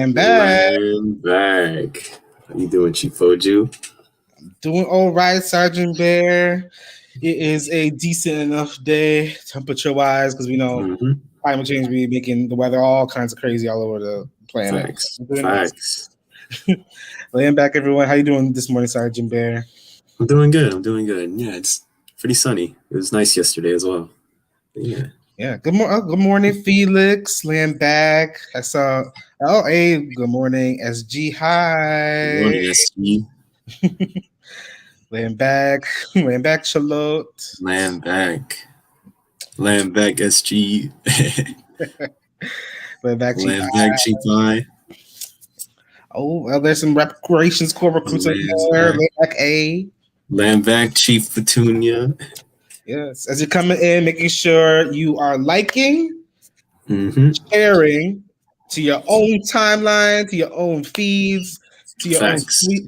Land back. Land back. How you doing, Chief Oju? Doing all right, Sergeant Bear. It is a decent enough day, temperature-wise, because we know climate change be making the weather all kinds of crazy all over the planet. Facts. Land back, everyone. How you doing this morning, Sergeant Bear? I'm doing good. Yeah, it's pretty sunny. It was nice yesterday as well. Yeah. Yeah. Good morning, Felix. Land back. I saw LA. Good morning, SG. Hi. Good morning, SG. Land back, Charlotte. Land back, SG. Land back, Chief I. Oh, well, there's some Reparations Corps recruits in there. Land back A. Land back, Chief Petunia. Yes, as you're coming in, making sure you are liking, sharing to your own timeline, to your own feeds, to your own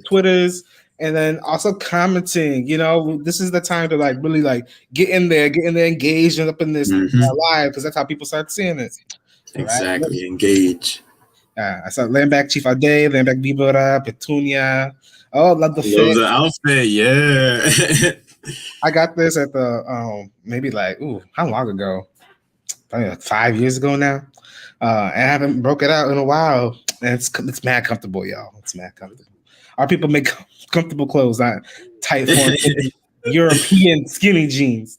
Twitters, and then also commenting. You know, this is the time to really get in there, engaged and up in this live, because that's how people start seeing it. Exactly, right? Engage. I saw Land back Chief Ade, Land back Vibora, Petunia. Oh, love the fit. Love the outfit, yeah. I got this at the maybe how long ago? Probably 5 years ago now. And I haven't broke it out in a while. And it's mad comfortable, y'all. It's mad comfortable. Our people make comfortable clothes, not tight form European skinny jeans.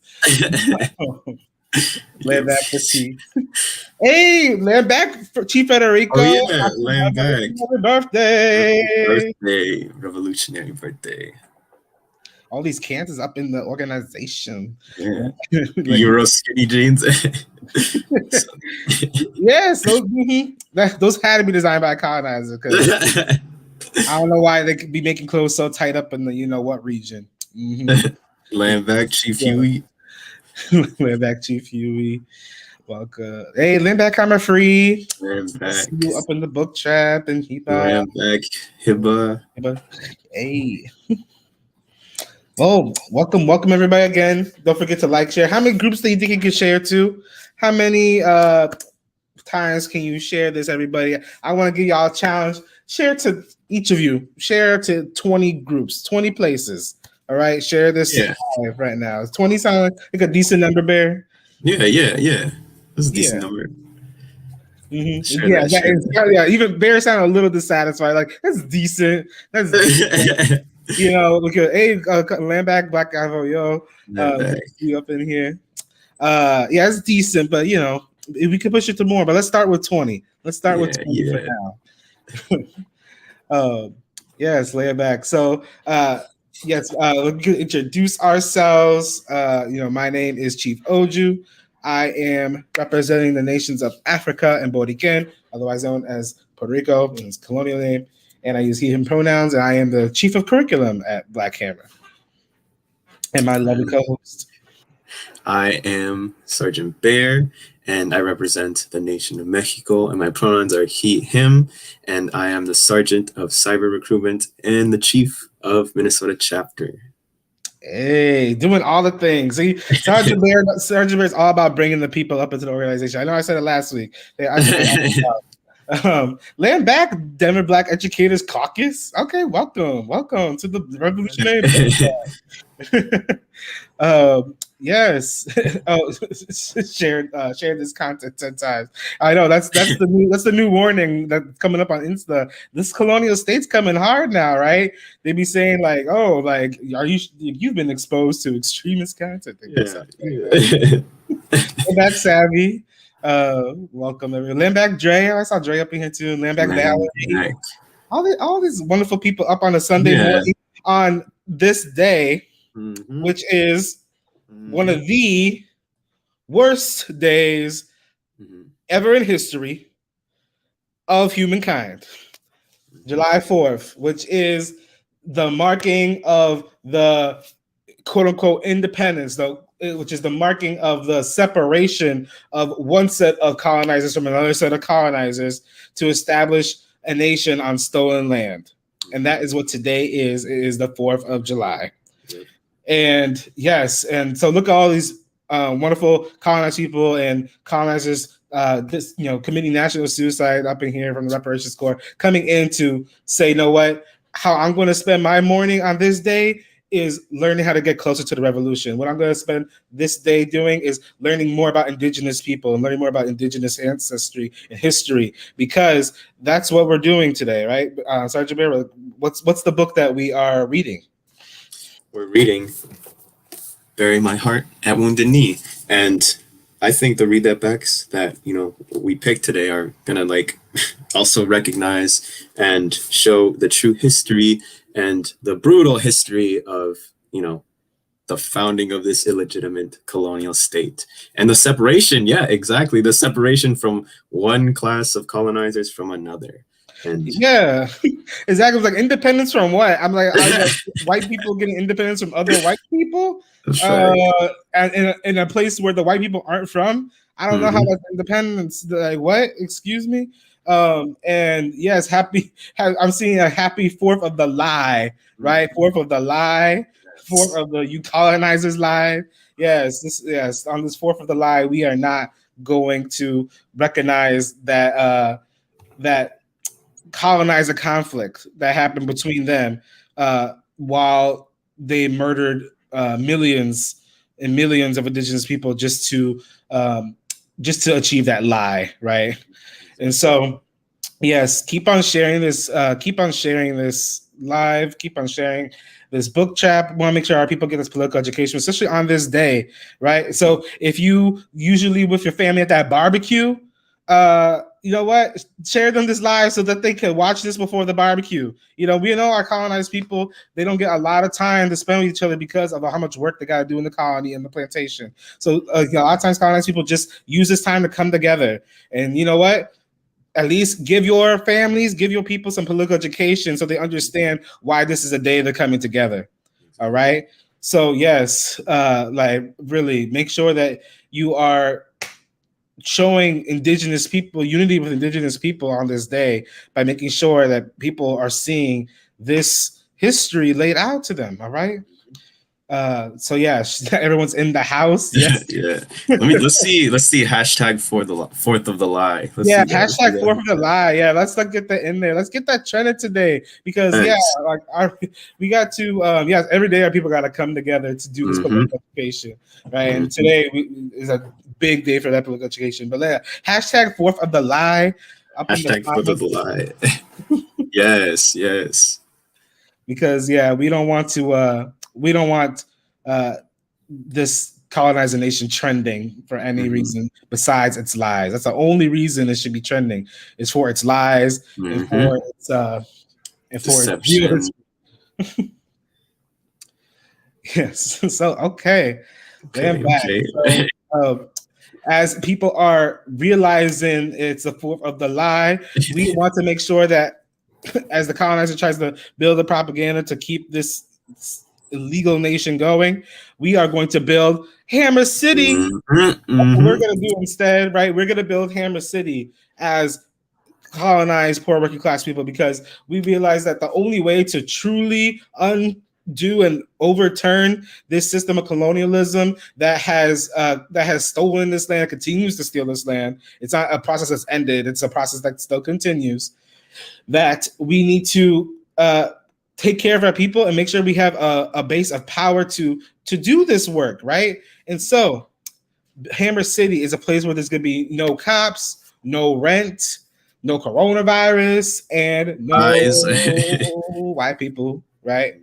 Land back for Chief. Hey, land back for Chief Federico. Oh yeah, land back. Happy birthday. Revolutionary birthday. All these Kansas up in the organization. Yeah. Euro skinny jeans. Yes, those had to be designed by a colonizer, because I don't know why they could be making clothes so tight up in the what region. Land back, Chief Huey. Land back, Chief Huey. Welcome. Hey, land back, camera free. Land back. See you up in the book trap and Hiba. Land back, Hiba. Hey. Oh, welcome everybody again. Don't forget to like, share. How many groups do you think you can share to? How many times can you share this, everybody? I want to give y'all a challenge. Share to each of you. Share to 20 groups, 20 places. All right, share this live right now. Is 20 sound like a decent number, Bear? Yeah. That's a decent number. Even Bear sounded a little dissatisfied. Like, that's decent. That's decent. Look at land back, Black Ivo, yo. You up in here. It's decent, but we could push it to more. But let's start with 20. Let's start with 20 for now. Yes, lay it back. So yes, we can introduce ourselves. My name is Chief Oju. I am representing the nations of Africa and Bodiken, otherwise known as Puerto Rico, in his colonial name. And I use he, him pronouns, and I am the chief of curriculum at Black Hammer. And my lovely co-host. I am Sergeant Bear, and I represent the nation of Mexico, and my pronouns are he, him, and I am the Sergeant of Cyber Recruitment and the Chief of Minnesota Chapter. Hey, doing all the things. See, Sergeant Bear is all about bringing the people up into the organization. I know I said it last week. Land back, Denver Black Educators Caucus. Okay, welcome to the revolutionary. Yes. Share this content 10 times. I know that's the new warning that's coming up on Insta. This colonial state's coming hard now, right? They be saying you've been exposed to extremist content. That's savvy. Welcome everyone. Landback Dre. I saw Dre up in here too. Landback Valerie. All these wonderful people up on a Sunday morning on this day, which is one of the worst days ever in history of humankind. July 4th, which is the marking of the quote-unquote independence, which is the marking of the separation of one set of colonizers from another set of colonizers to establish a nation on stolen land. And that is what today is. It is the 4th of July. And yes, and so look at all these wonderful colonized people and colonizers this, committing national suicide up in here from the reparations corps, coming in to say, you know what, how I'm going to spend my morning on this day is learning how to get closer to the revolution. What I'm going to spend this day doing is learning more about indigenous people and learning more about indigenous ancestry and history, because that's what we're doing today, right? Sergeant Bear, what's the book that we are reading? We're reading Bury My Heart at Wounded Knee. And I think the read that backs that, we picked today are gonna also recognize and show the true history and the brutal history of, the founding of this illegitimate colonial state and the separation. Yeah, exactly. The separation from one class of colonizers from another. And yeah, exactly. It was like, independence from what? I'm like, white people getting independence from other white people, and in a place where the white people aren't from. I don't know how that's independence. Like, what? Excuse me. And yes, I'm seeing a happy 4th of the lie, right? 4th of the lie, 4th of the you colonizers lie. Yes, on this 4th of the lie, we are not going to recognize that that colonizer conflict that happened between them while they murdered millions and millions of indigenous people just to achieve that lie, right? And so, yes, keep on sharing this. Keep on sharing this live. Keep on sharing this book chat. We want to make sure our people get this political education, especially on this day, right? So if you usually with your family at that barbecue, you know what? Share them this live so that they can watch this before the barbecue. We know our colonized people, they don't get a lot of time to spend with each other because of how much work they got to do in the colony and the plantation. So a lot of times colonized people just use this time to come together. And you know what? At least give your families, give your people some political education so they understand why this is a day they're coming together. All right. So yes, really make sure that you are showing indigenous people unity with indigenous people on this day by making sure that people are seeing this history laid out to them. All right. So yeah, everyone's in the house. Yes. Yeah. Let's see hashtag for the 4th of the lie. Hashtag 4th of the lie. Yeah, let's get that in there. Let's get that trended today because we got to every day our people got to come together to do this political education, right? And today is a big day for that political education. But hashtag 4th of the lie. Hashtag 4th of the lie. Yes. Because we don't want this colonizing nation trending for any reason besides its lies. That's the only reason it should be trending, is for its lies and for its deception. Yes. So okay. So, as people are realizing it's the 4th of the lie, we want to make sure that as the colonizer tries to build the propaganda to keep this illegal nation going, we are going to build Hammer City. That's what we're going to do instead, right? We're going to build Hammer City as colonized poor working class people, because we realize that the only way to truly undo and overturn this system of colonialism that has stolen this land, continues to steal this land. It's not a process that's ended. It's a process that still continues. That we need to take care of our people and make sure we have a base of power to do this work, right? And so Hammer City is a place where there's going to be no cops, no rent, no coronavirus, and no white people, right?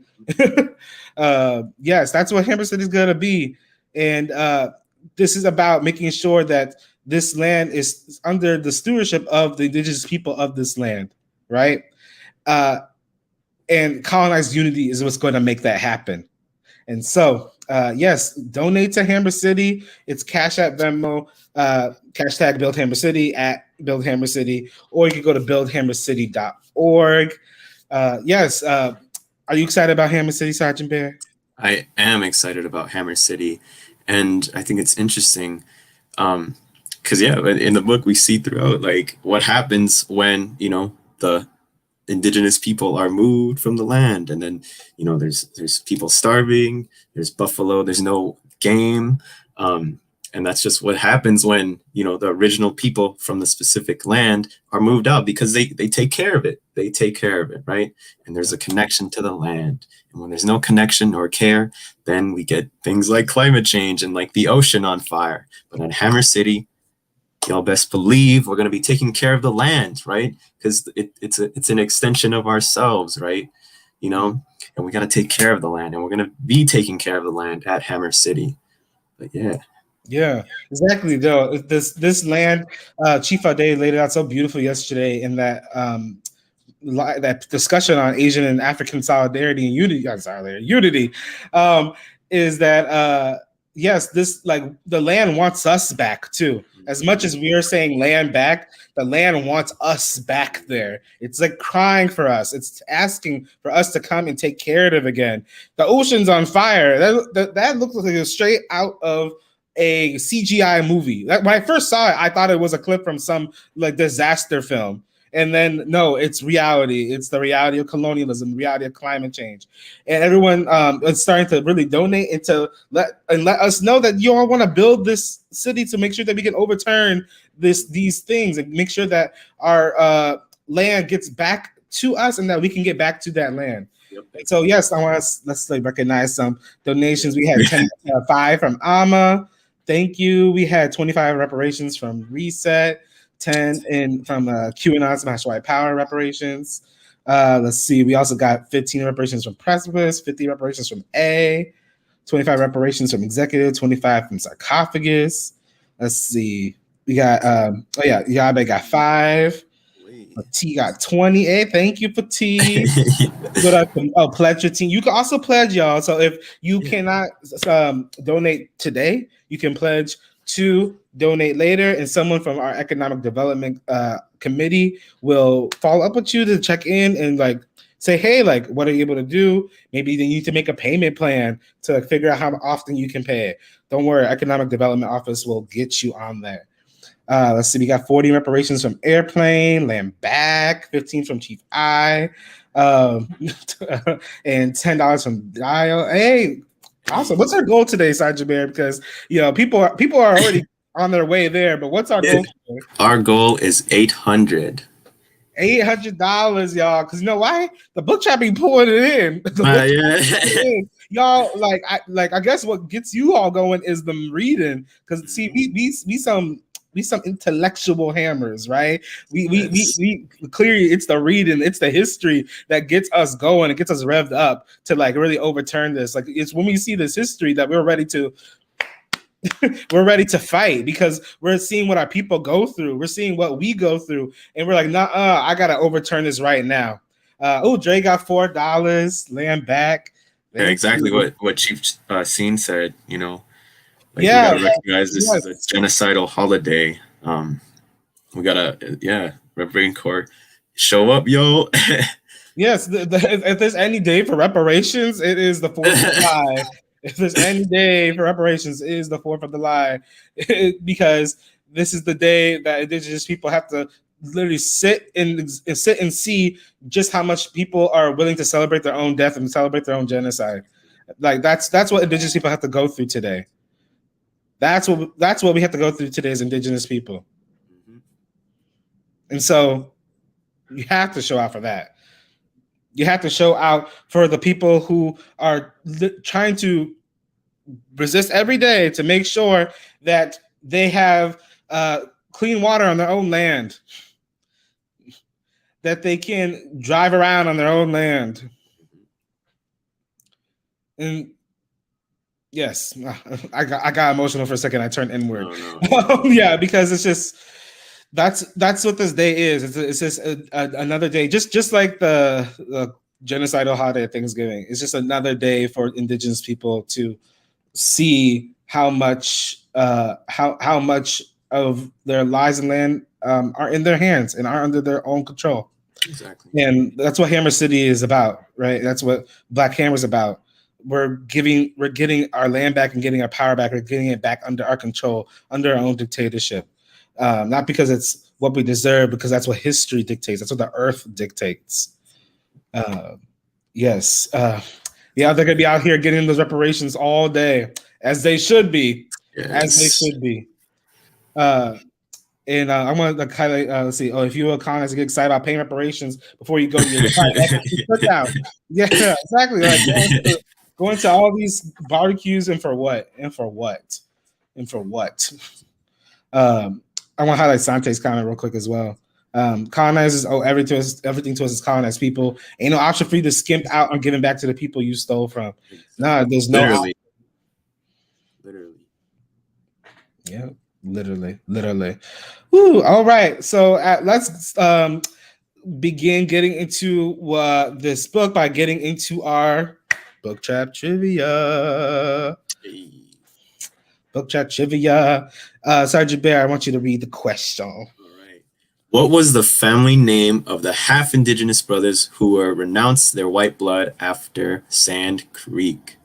Yes, that's what Hammer City is going to be. And this is about making sure that this land is under the stewardship of the indigenous people of this land, right? And colonized unity is what's going to make that happen. And so, yes, donate to Hammer City. It's Cash App, Venmo, hashtag Build Hammer City at Build Hammer City, or you can go to buildhammercity.org. Yes, are you excited about Hammer City, Sergeant Bear? I am excited about Hammer City, and I think it's interesting because in the book we see throughout what happens when the indigenous people are moved from the land, and then there's people starving, there's buffalo, there's no game, and And that's just what happens when, the original people from the specific land are moved out, because they take care of it. They take care of it, right? And there's a connection to the land. And when there's no connection or care, then we get things like climate change and like the ocean on fire. But at Hammer City, y'all best believe we're going to be taking care of the land, right? Because it's an extension of ourselves, right? And we got to take care of the land, and we're going to be taking care of the land at Hammer City. But yeah, exactly. Though this land, Chief Ade laid it out so beautifully yesterday in that that discussion on Asian and African solidarity and unity, is that yes, this like the land wants us back too. As much as we are saying land back, the land wants us back there. It's like crying for us. It's asking for us to come and take care of it again. The ocean's on fire. That looks like it's straight out of a CGI movie. When I first saw it, I thought it was a clip from some like disaster film. And then no, it's reality. It's the reality of colonialism, reality of climate change, and everyone is starting to really donate and to let us know that you all want to build this city to make sure that we can overturn these things and make sure that our land gets back to us and that we can get back to that land. Yep. So yes, let's recognize some donations. We had 5 from Ama. Thank you. We had 25 reparations from Reset. 10 from QAnon Smash White Power reparations. Let's see. We also got 15 reparations from Precipice, 50 reparations from A, 25 reparations from Executive, 25 from Sarcophagus. Let's see. We got Yabe got 5. T got 20. Thank you for T. Pledge your team. You can also pledge, y'all. So if you cannot donate today, you can pledge to donate later, and someone from our economic development committee will follow up with you to check in and like say, hey, like, what are you able to do? Maybe they need to make a payment plan to figure out how often you can pay it. Don't worry, economic development office will get you on there. Let's see, we got 40 reparations from Airplane, Land Back, 15 from Chief I, and $10 from Dial. Hey, awesome. What's our goal today, Sergeant Bear? Because people are already on their way there, but what's our goal today? Our goal is $800. $800, y'all. Because you know why? The book trap be pulling it in. Y'all, I guess what gets you all going is them reading. Because see, we some intellectual hammers, right? We clearly it's the reading, it's the history that gets us going, it gets us revved up to like really overturn this. Like it's when we see this history that we're ready to fight, because we're seeing what our people go through, we're seeing what we go through, and we're like, I gotta overturn this right now. Dre got $4, Land Back. Exactly what Chief Scene said, we gotta recognize this is a genocidal holiday. We gotta, Reverend Corps, show up, yo. Yes, if there's any day for reparations, it is the 4th of July. If there's any day for reparations, it is the 4th of July, because this is the day that Indigenous people have to literally sit and see just how much people are willing to celebrate their own death and celebrate their own genocide. Like that's what Indigenous people have to go through today. That's what we have to go through today as Indigenous people. Mm-hmm. And so you have to show out for that. You have to show out for the people who are trying to resist every day to make sure that they have clean water on their own land, that they can drive around on their own land. And yes, I got emotional for a second. I turned inward. No. Yeah, because it's just that's what this day is. It's just another day, just like the genocidal holiday Thanksgiving. It's just another day for Indigenous people to see how much of their lives and land are in their hands and are under their own control. Exactly. And that's what Hammer City is about, right? That's what Black Hammer is about. We're getting our land back and getting our power back. We're getting it back under our control, under our own dictatorship. Not because it's what we deserve, because that's what history dictates. That's what the earth dictates. Yes. They're going to be out here getting those reparations all day, as they should be. as they should be. And I'm gonna highlight. Let's see. Oh, if you will colonize, get excited about paying reparations before you go to your cookout. Yeah, exactly. Like going to all these barbecues and for what? And for what? And for what? I want to highlight Sante's comment real quick as well. Colonizers owe everything to us as colonized people. Ain't no option for you to skimp out on giving back to the people you stole from. Nah, there's no literally. Yeah, literally. Woo, all right. So let's begin getting into this book by getting into our book trap trivia. Book trap trivia. Sergeant Bear, I want you to read the question. All right. What was the family name of the half-indigenous brothers who were renounced their white blood after Sand Creek?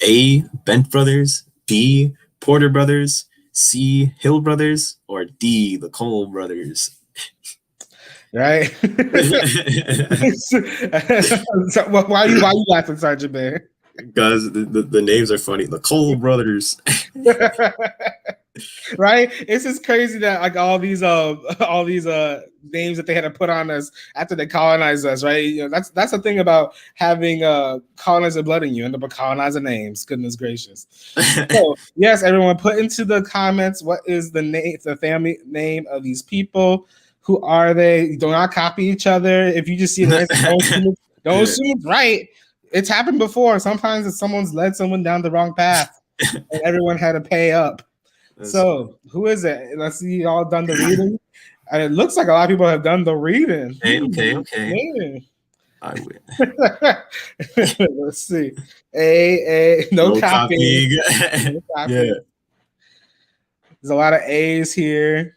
A. Bent Brothers, B. Porter Brothers, C. Hill Brothers, or D. the Cole Brothers? Right? So, why are you laughing, Sergeant Bear? Because the names are funny. The Cole Brothers. Right? It's just crazy that like all these names that they had to put on us after they colonized us, right? You know, that's the thing about having colonizer blood in you, end up with colonizer names. Goodness gracious. So yes, everyone, put into the comments what is the family name of these people. Who are they? Do not copy each other. If you just see an answer, don't assume it's right. It's happened before. Sometimes someone's led someone down the wrong path and everyone had to pay up. So who is it? Let's see, y'all done the reading. And it looks like a lot of people have done the reading. Okay. I win. Let's see. No copying. No copying. Yeah. There's a lot of A's here.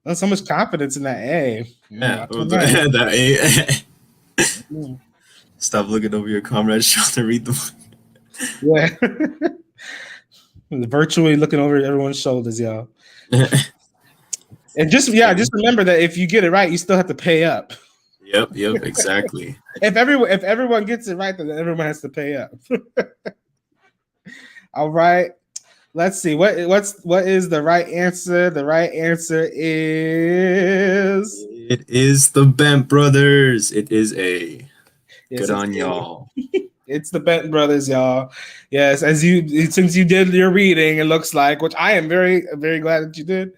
There's so much confidence in that A. Yeah, that A. Stop looking over your comrade's shoulder. Read the book. Yeah. Virtually looking over everyone's shoulders, y'all. And just remember that if you get it right, you still have to pay up. Yep, exactly. If everyone gets it right, then everyone has to pay up. All right. Let's see. What is the right answer? The right answer is the Bent Brothers. It is A. Yes, good on y'all. It's the Benton brothers, y'all. Yes, since you did your reading, it looks like, which I am very, very glad that you did.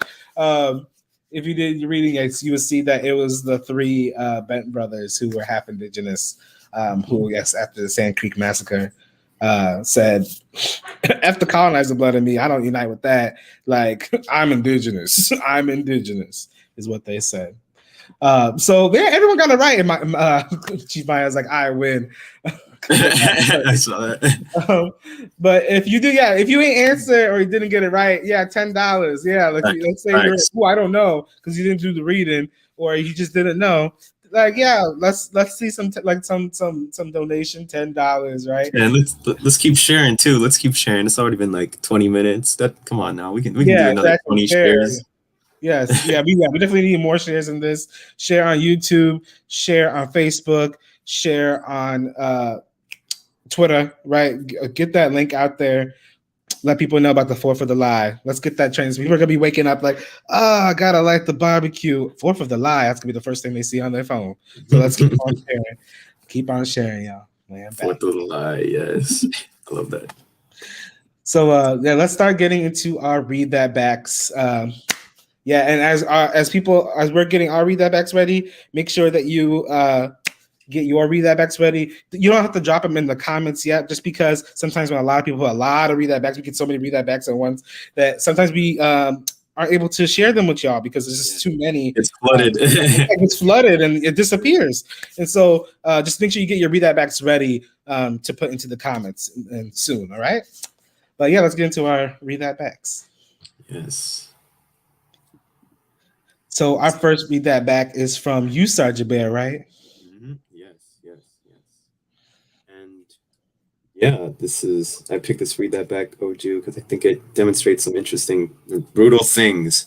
If you did your reading, yes, you would see that it was the three Benton brothers who were half indigenous, who, yes, after the Sand Creek massacre, said, "F the colonizer blood in me. I don't unite with that. Like, I'm indigenous. I'm indigenous," is what they said. So yeah, everyone got it right. And Chief Maya's like, I win. I saw that. But if you ain't answer or you didn't get it right, $10. Yeah, let's say you're, I don't know, because you didn't do the reading or you just didn't know. Like, let's see some donation, $10, right? And let's keep sharing too. Let's keep sharing. It's already been like 20 minutes. Come on now. We can do another 20 shares. Yes, we definitely need more shares in this. Share on YouTube, share on Facebook, share on Twitter, right? Get that link out there. Let people know about the 4th of July. Let's get that trend. So people are gonna be waking up like, I gotta like the barbecue. 4th of July, that's gonna be the first thing they see on their phone. So let's keep on sharing. Keep on sharing, y'all. 4th of July, yes. I love that. So let's start getting into our read that backs. And as we're getting our read that backs ready, make sure that you get your read that backs ready. You don't have to drop them in the comments yet, just because sometimes when a lot of people put a lot of read that backs, we get so many read that backs at once that sometimes we aren't able to share them with y'all because there's just too many. It's flooded. It's flooded and it disappears. And so just make sure you get your read that backs ready to put into the comments and soon. All right. But let's get into our read that backs. Yes. So our first read that back is from you, Sergeant Bear, right? Mm-hmm. Yes. And I picked this read that back, Oju, because I think it demonstrates some interesting, brutal things.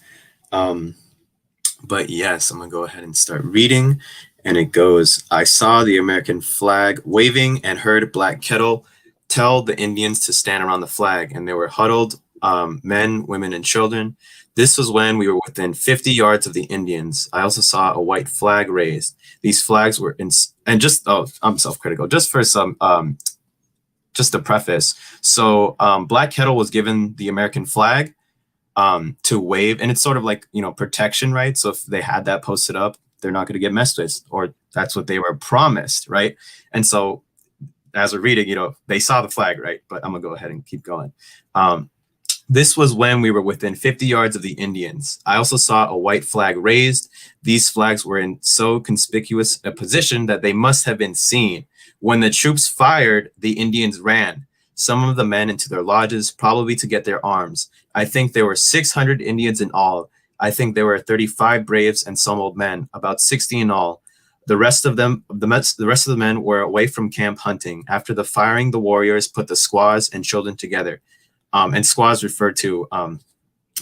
But yes, I'm gonna go ahead and start reading. And it goes, I saw the American flag waving and heard Black Kettle tell the Indians to stand around the flag, and they were huddled men, women, and children. This was when we were within 50 yards of the Indians. I also saw a white flag raised. These flags were in, and just, oh, I'm self-critical, just for some, just a preface. So Black Kettle was given the American flag to wave, and it's sort of like, protection, right? So if they had that posted up, they're not going to get messed with, or that's what they were promised, right? And so as we're reading, they saw the flag, right? But I'm gonna go ahead and keep going. This was when we were within 50 yards of the Indians. I also saw a white flag raised. These flags were in so conspicuous a position that they must have been seen. When the troops fired, the Indians ran, some of the men into their lodges, probably to get their arms. I think there were 600 Indians in all. I think there were 35 braves and some old men, about 60 in all. The rest of them, the rest of the men were away from camp hunting. After the firing, the warriors put the squaws and children together. And squaws refer to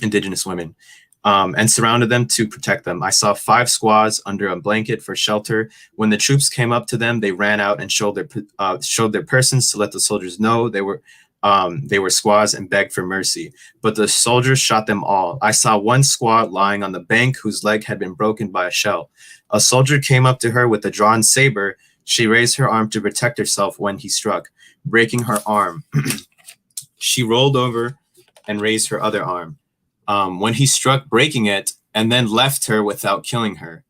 indigenous women, and surrounded them to protect them. I saw 5 squaws under a blanket for shelter. When the troops came up to them, they ran out and showed their persons to let the soldiers know they were squaws and begged for mercy. But the soldiers shot them all. I saw one squaw lying on the bank whose leg had been broken by a shell. A soldier came up to her with a drawn saber. She raised her arm to protect herself when he struck, breaking her arm. She rolled over and raised her other arm when he struck, breaking it, and then left her without killing her.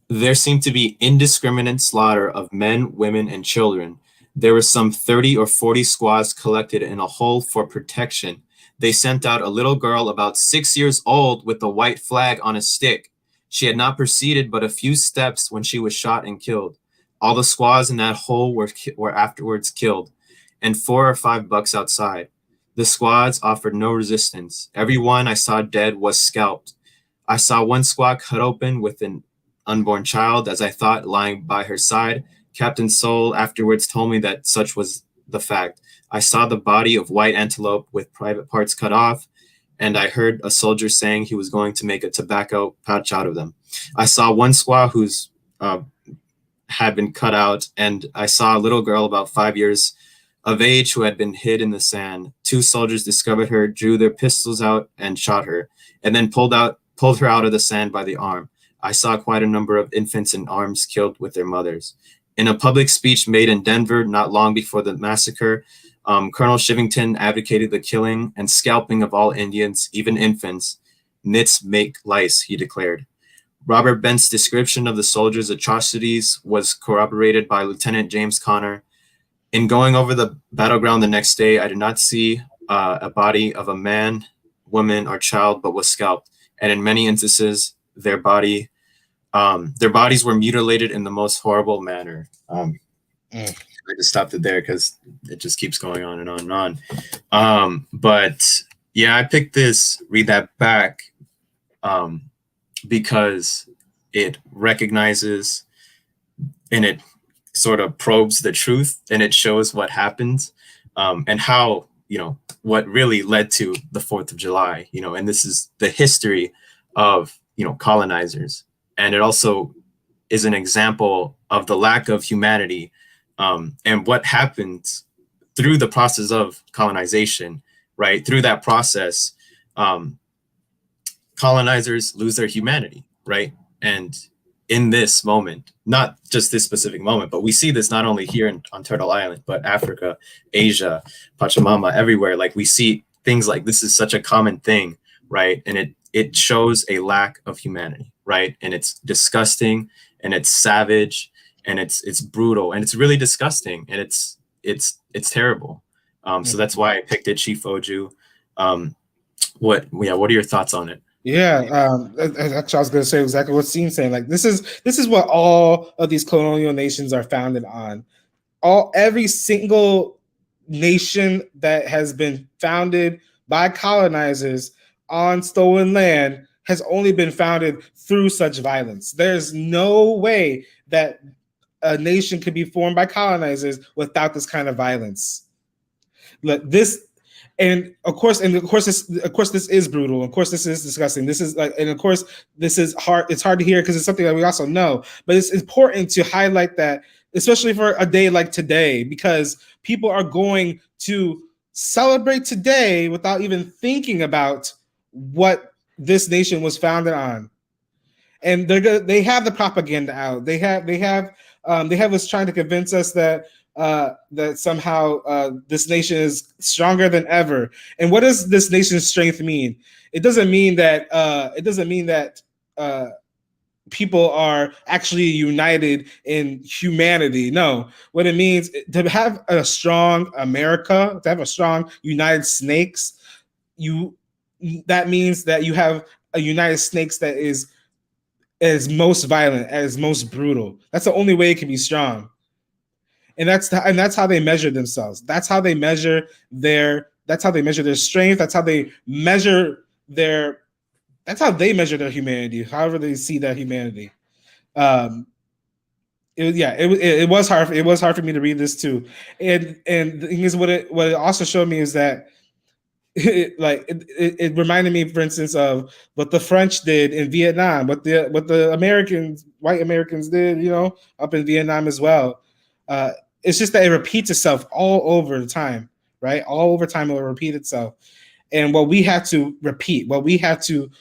There seemed to be indiscriminate slaughter of men, women, and children. There were some 30 or 40 squaws collected in a hole for protection. They sent out a little girl about 6 years old with a white flag on a stick. She had not proceeded but a few steps when she was shot and killed. All the squaws in that hole were afterwards killed, and 4 or 5 bucks outside. The squaws offered no resistance. Every one I saw dead was scalped. I saw one squaw cut open with an unborn child, as I thought, lying by her side. Captain Soule afterwards told me that such was the fact. I saw the body of white antelope with private parts cut off, and I heard a soldier saying he was going to make a tobacco pouch out of them. I saw one squaw whose had been cut out, and I saw a little girl about 5 years of age who had been hid in the sand. 2 soldiers discovered her, drew their pistols out, and shot her, and then pulled her out of the sand by the arm. I saw quite a number of infants in arms killed with their mothers. In a public speech made in Denver not long before the massacre, Colonel Shivington advocated the killing and scalping of all Indians, even infants. Nits make lice, he declared. Robert Bent's description of the soldiers' atrocities was corroborated by Lieutenant James Connor. In going over the battleground the next day, I did not see a body of a man, woman, or child, but was scalped. And in many instances, their bodies were mutilated in the most horrible manner. I just stopped it there because it just keeps going on and on and on. But yeah, I picked this, read that back, because it recognizes and it sort of probes the truth, and it shows what happened, and how, what really led to the 4th of July, and this is the history of, colonizers. And it also is an example of the lack of humanity, and what happened through the process of colonization, right? Through that process, colonizers lose their humanity, right? And in this moment, not just this specific moment, but we see this not only here on Turtle Island, but Africa, Asia, Pachamama, everywhere. Like, we see things like this is such a common thing, right? And it shows a lack of humanity, right? And it's disgusting, and it's savage, and it's brutal, and it's really disgusting, and it's terrible. So that's why I picked it, Chief Oju. What are your thoughts on it? Yeah, actually, I was going to say exactly what Steve's saying. Like, this is what all of these colonial nations are founded on. Every single nation that has been founded by colonizers on stolen land has only been founded through such violence. There's no way that a nation could be formed by colonizers without this kind of violence. Look, this. And of course, this is brutal. Of course, this is disgusting. This is and of course, this is hard. It's hard to hear because it's something that we also know. But it's important to highlight that, especially for a day like today, because people are going to celebrate today without even thinking about what this nation was founded on. And they have the propaganda out. They have us trying to convince us that that somehow this nation is stronger than ever. And what does this nation's strength mean? It doesn't mean that people are actually united in humanity. No, what it means to have a strong America, to have a strong United Snakes, that means that you have a United Snakes that is as most violent, as most brutal. That's the only way it can be strong. And that's how they measure themselves. That's how they measure their strength. That's how they measure their humanity, however they see that humanity. It was hard. It was hard for me to read this too. And the thing is, what it also showed me is that it reminded me, for instance, of what the French did in Vietnam, what the white Americans did, up in Vietnam as well. It's just that it repeats itself all over the time, right? All over time, it will repeat itself. And what we have to repeat, what we have to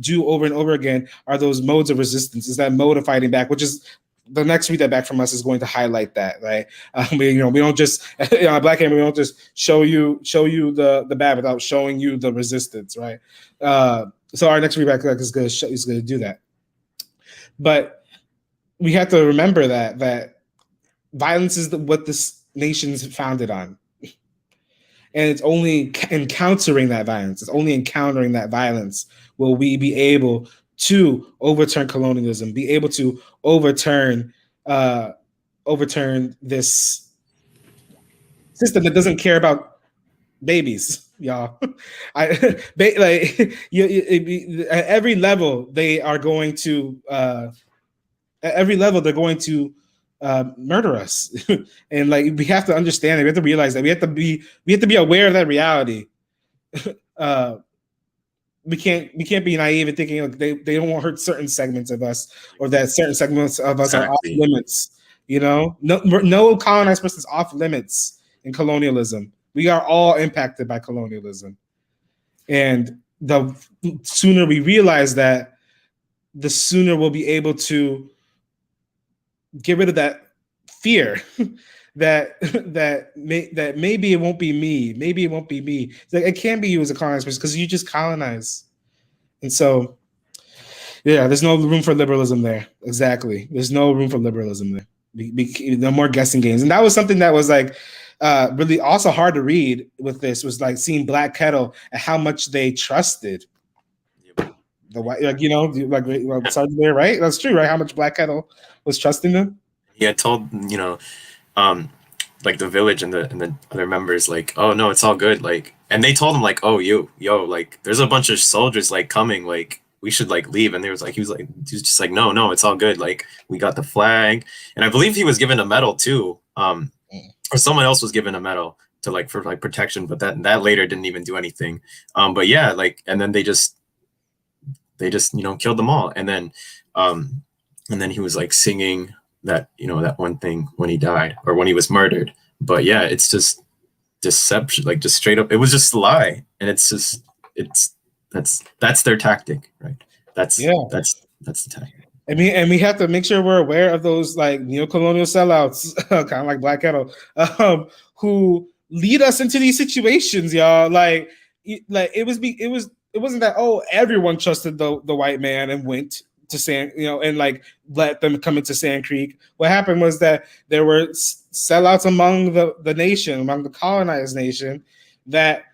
do over and over again are those modes of resistance. Is that mode of fighting back, which is the next read that back from us is going to highlight that, right? We don't just Black Hammer, we don't just show you the bad without showing you the resistance, right? So our next read back is going to do that. But we have to remember that violence is what this nation's founded on. And it's only encountering that violence. Will we be able to overturn colonialism, be able to overturn this system that doesn't care about babies, y'all. At every level they're going to murder us. And we have to understand it. We have to realize that we have to be aware of that reality. We can't be naive and thinking they don't want to hurt certain segments of us, or that certain segments of us are off limits. No colonized person is off limits in colonialism. We are all impacted by colonialism. And the sooner we realize that, the sooner we'll be able to get rid of that fear that maybe it won't be me. Maybe it won't be me. It can't be you as a colonized person because you just colonize. And so, yeah, there's no room for liberalism there. Exactly. There's no room for liberalism there. No more guessing games. And that was something that was really also hard to read with this, was seeing Black Kettle and how much they trusted the white, Sergeant there, right? That's true, right? How much Black Kettle was trusting them. He had told, the village and the other members, oh no, it's all good, and they told him oh yo, there's a bunch of soldiers coming, we should leave. And he was just no, it's all good, we got the flag. And I believe he was given a medal too, or someone else was given a medal to for protection, but that later didn't even do anything. But yeah, and then they just killed them all. And then he was singing that that one thing when he died, or when he was murdered. But yeah, it's just deception, just straight up, it was just a lie. And that's their tactic, right? That's the tactic. And we have to make sure we're aware of those neo-colonial sellouts, kind of like Black Kettle, who lead us into these situations, y'all. It wasn't that everyone trusted the white man and went to Sand, and let them come into Sand Creek. What happened was that there were sellouts among the nation, among the colonized nation, that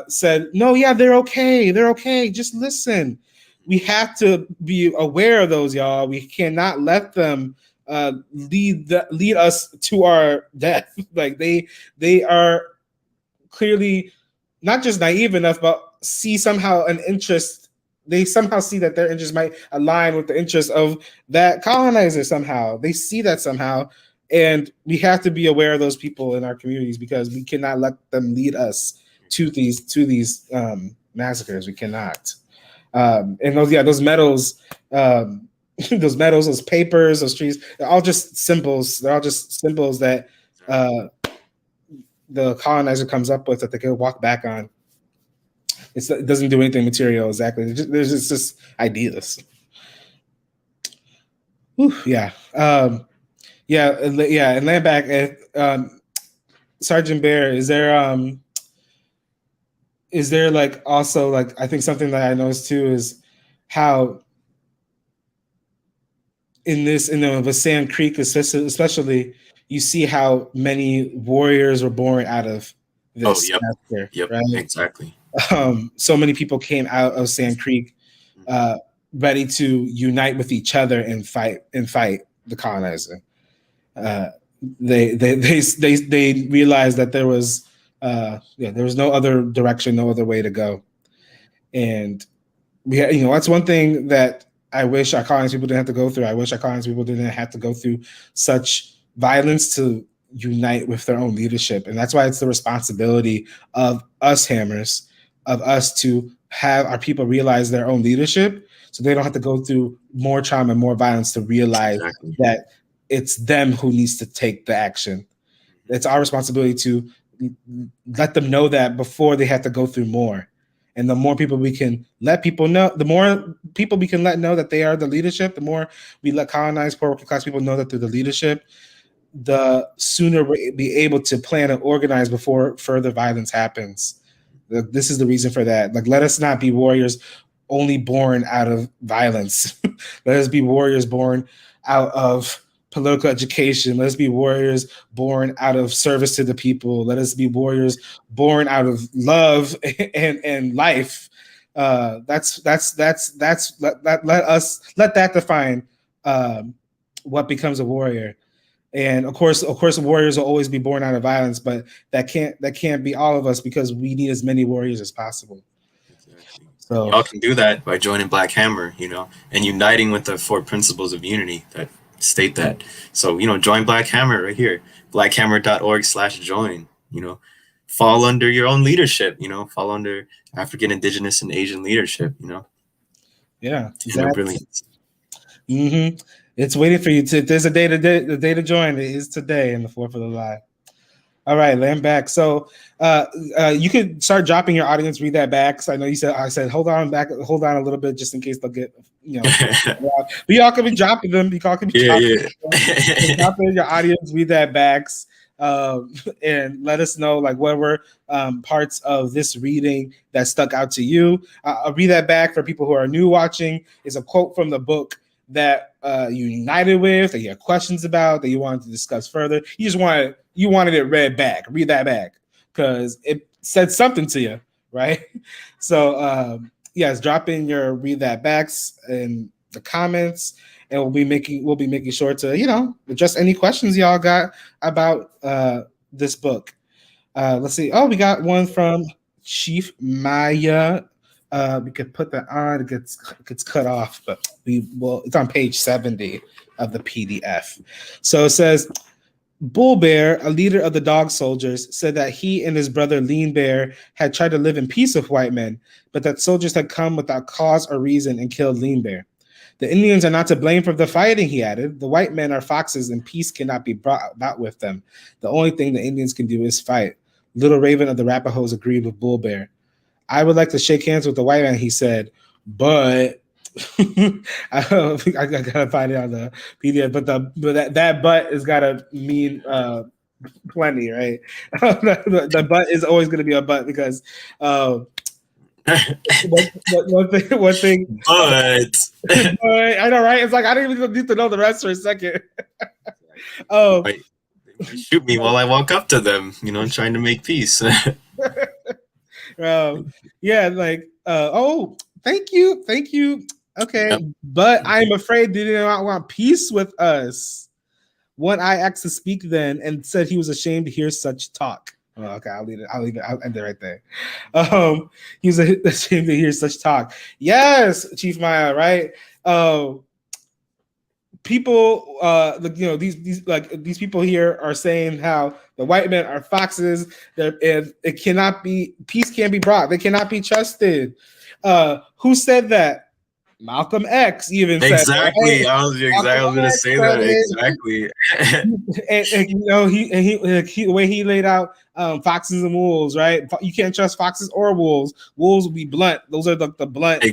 said, no, yeah, they're okay, just listen. We have to be aware of those, y'all. We cannot let them lead us to our death. They are clearly not just naive enough, but see somehow an interest. They somehow see that their interests might align with the interests of that colonizer somehow. They see that somehow. And we have to be aware of those people in our communities, because we cannot let them lead us to these massacres. We cannot. And those medals, those papers, those trees, they're all just symbols. They're all just symbols that the colonizer comes up with that they can walk back on. It doesn't do anything material exactly. There's just ideas. Whew, yeah. Yeah. And land back at Sergeant Bear, is there like also like I think something that I noticed too is how in the Sand Creek especially you see how many warriors were born out of this massacre, right? Exactly. So many people came out of Sand Creek ready to unite with each other and fight the colonizer. They realized that there was no other direction, no other way to go, and that's one thing that I wish our colonies people didn't have to go through. I wish our colonies people didn't have to go through such violence to unite with their own leadership, and that's why it's the responsibility of us hammers, of us to have our people realize their own leadership, so they don't have to go through more trauma and more violence to realize that it's them who needs to take the action. It's our responsibility to let them know that before they have to go through more. And the more people we can let people know, the more people we can let know that they are the leadership, the more we let colonized poor working class people know that they're the leadership, the sooner we'll be able to plan and organize before further violence happens. This is the reason for that. Like, let us not be warriors only born out of violence. Let us be warriors born out of political education. Let us be warriors born out of service to the people. Let us be warriors born out of love and life. Let that define what becomes a warrior. And of course, warriors will always be born out of violence, but that can't be all of us because we need as many warriors as possible. Exactly. So y'all can do that by joining Black Hammer, and uniting with the 4 principles of unity that state that. So, join Black Hammer right here, blackhammer.org/join, fall under your own leadership, fall under African, Indigenous, and Asian leadership, Yeah, exactly. Brilliance. Mm-hmm. It's waiting for you to. There's the day to join. It is today in the 4th of July. All right, land back. So you could start dropping your audience, read that back. So I know I said hold on a little bit just in case they'll get but y'all can be dropping them. You all can be dropping your audience, read that backs, and let us know like what were parts of this reading that stuck out to you. I'll read that back for people who are new watching. Is a quote from the book that you united with, that you have questions about, that you wanted to discuss further. You wanted it read back. Read that back because it said something to you, right? So yes, drop in your read that backs in the comments, and we'll be making sure to address any questions y'all got about this book. Let's see. Oh, we got one from Chief Maya. We could put that on. It gets cut off, but it's on page 70 of the PDF. So it says, Bull Bear, a leader of the dog soldiers, said that he and his brother Lean Bear had tried to live in peace with white men, but that soldiers had come without cause or reason and killed Lean Bear. The Indians are not to blame for the fighting, he added. The white men are foxes and peace cannot be brought about with them. The only thing the Indians can do is fight. Little Raven of the Rapahoes agreed with Bull Bear. I would like to shake hands with the white man, he said, but I gotta find it on the PDF. But that but is gotta mean plenty, right? the but is always gonna be a but because one thing. But I know, right? It's like I don't even need to know the rest for a second. They might shoot me while I walk up to them, trying to make peace. Yeah, like thank you. Okay, yep. But I'm afraid they did not want peace with us. One eye asked to speak then and said he was ashamed to hear such talk. Oh, okay, I'll leave it. I'll end it right there. He was ashamed to hear such talk. Yes, Chief Maya, right? People, these people here are saying how the white men are foxes. And it cannot be peace. Can't be brought. They cannot be trusted. Who said that? Malcolm X even said, Exactly. right? I was going to say that. Exactly. And the way he laid out foxes and wolves, right? You can't trust foxes or wolves. Wolves will be blunt. Those are the blunt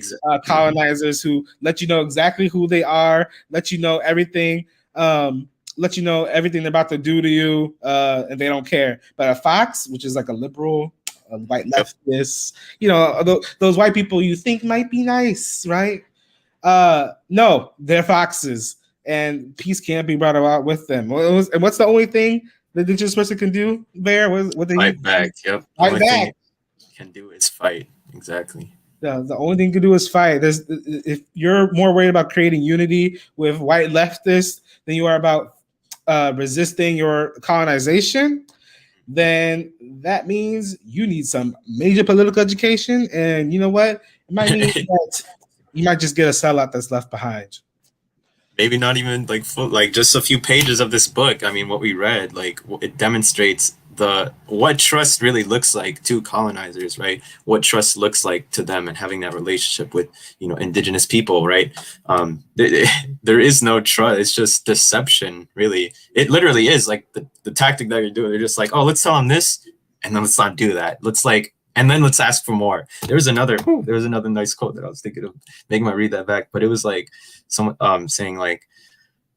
colonizers who let you know exactly who they are, let you know everything. Let you know everything they're about to do to you, and they don't care. But a fox, which is like a liberal, a white leftist, those white people you think might be nice, right? No, they're foxes, and peace can't be brought about with them. And what's the only thing that this person can do there? What did fight back? Yep. The fight only back. thing he can do is fight. Exactly. The only thing you can do is fight. If you're more worried about creating unity with white leftists than you are about resisting your colonization, then that means you need some major political education. And you know what? It might mean that you might just get a sellout that's left behind. Maybe not even like just a few pages of this book. I mean, what we read, like it demonstrates what trust really looks like to colonizers, right? What trust looks like to them and having that relationship with, indigenous people, right? There is no trust. It's just deception, really. It literally is like the tactic that you're doing. They're just like, oh, let's tell them this, and then let's not do that. And then let's ask for more. There was another nice quote that I was thinking of making my read that back, but it was like someone saying like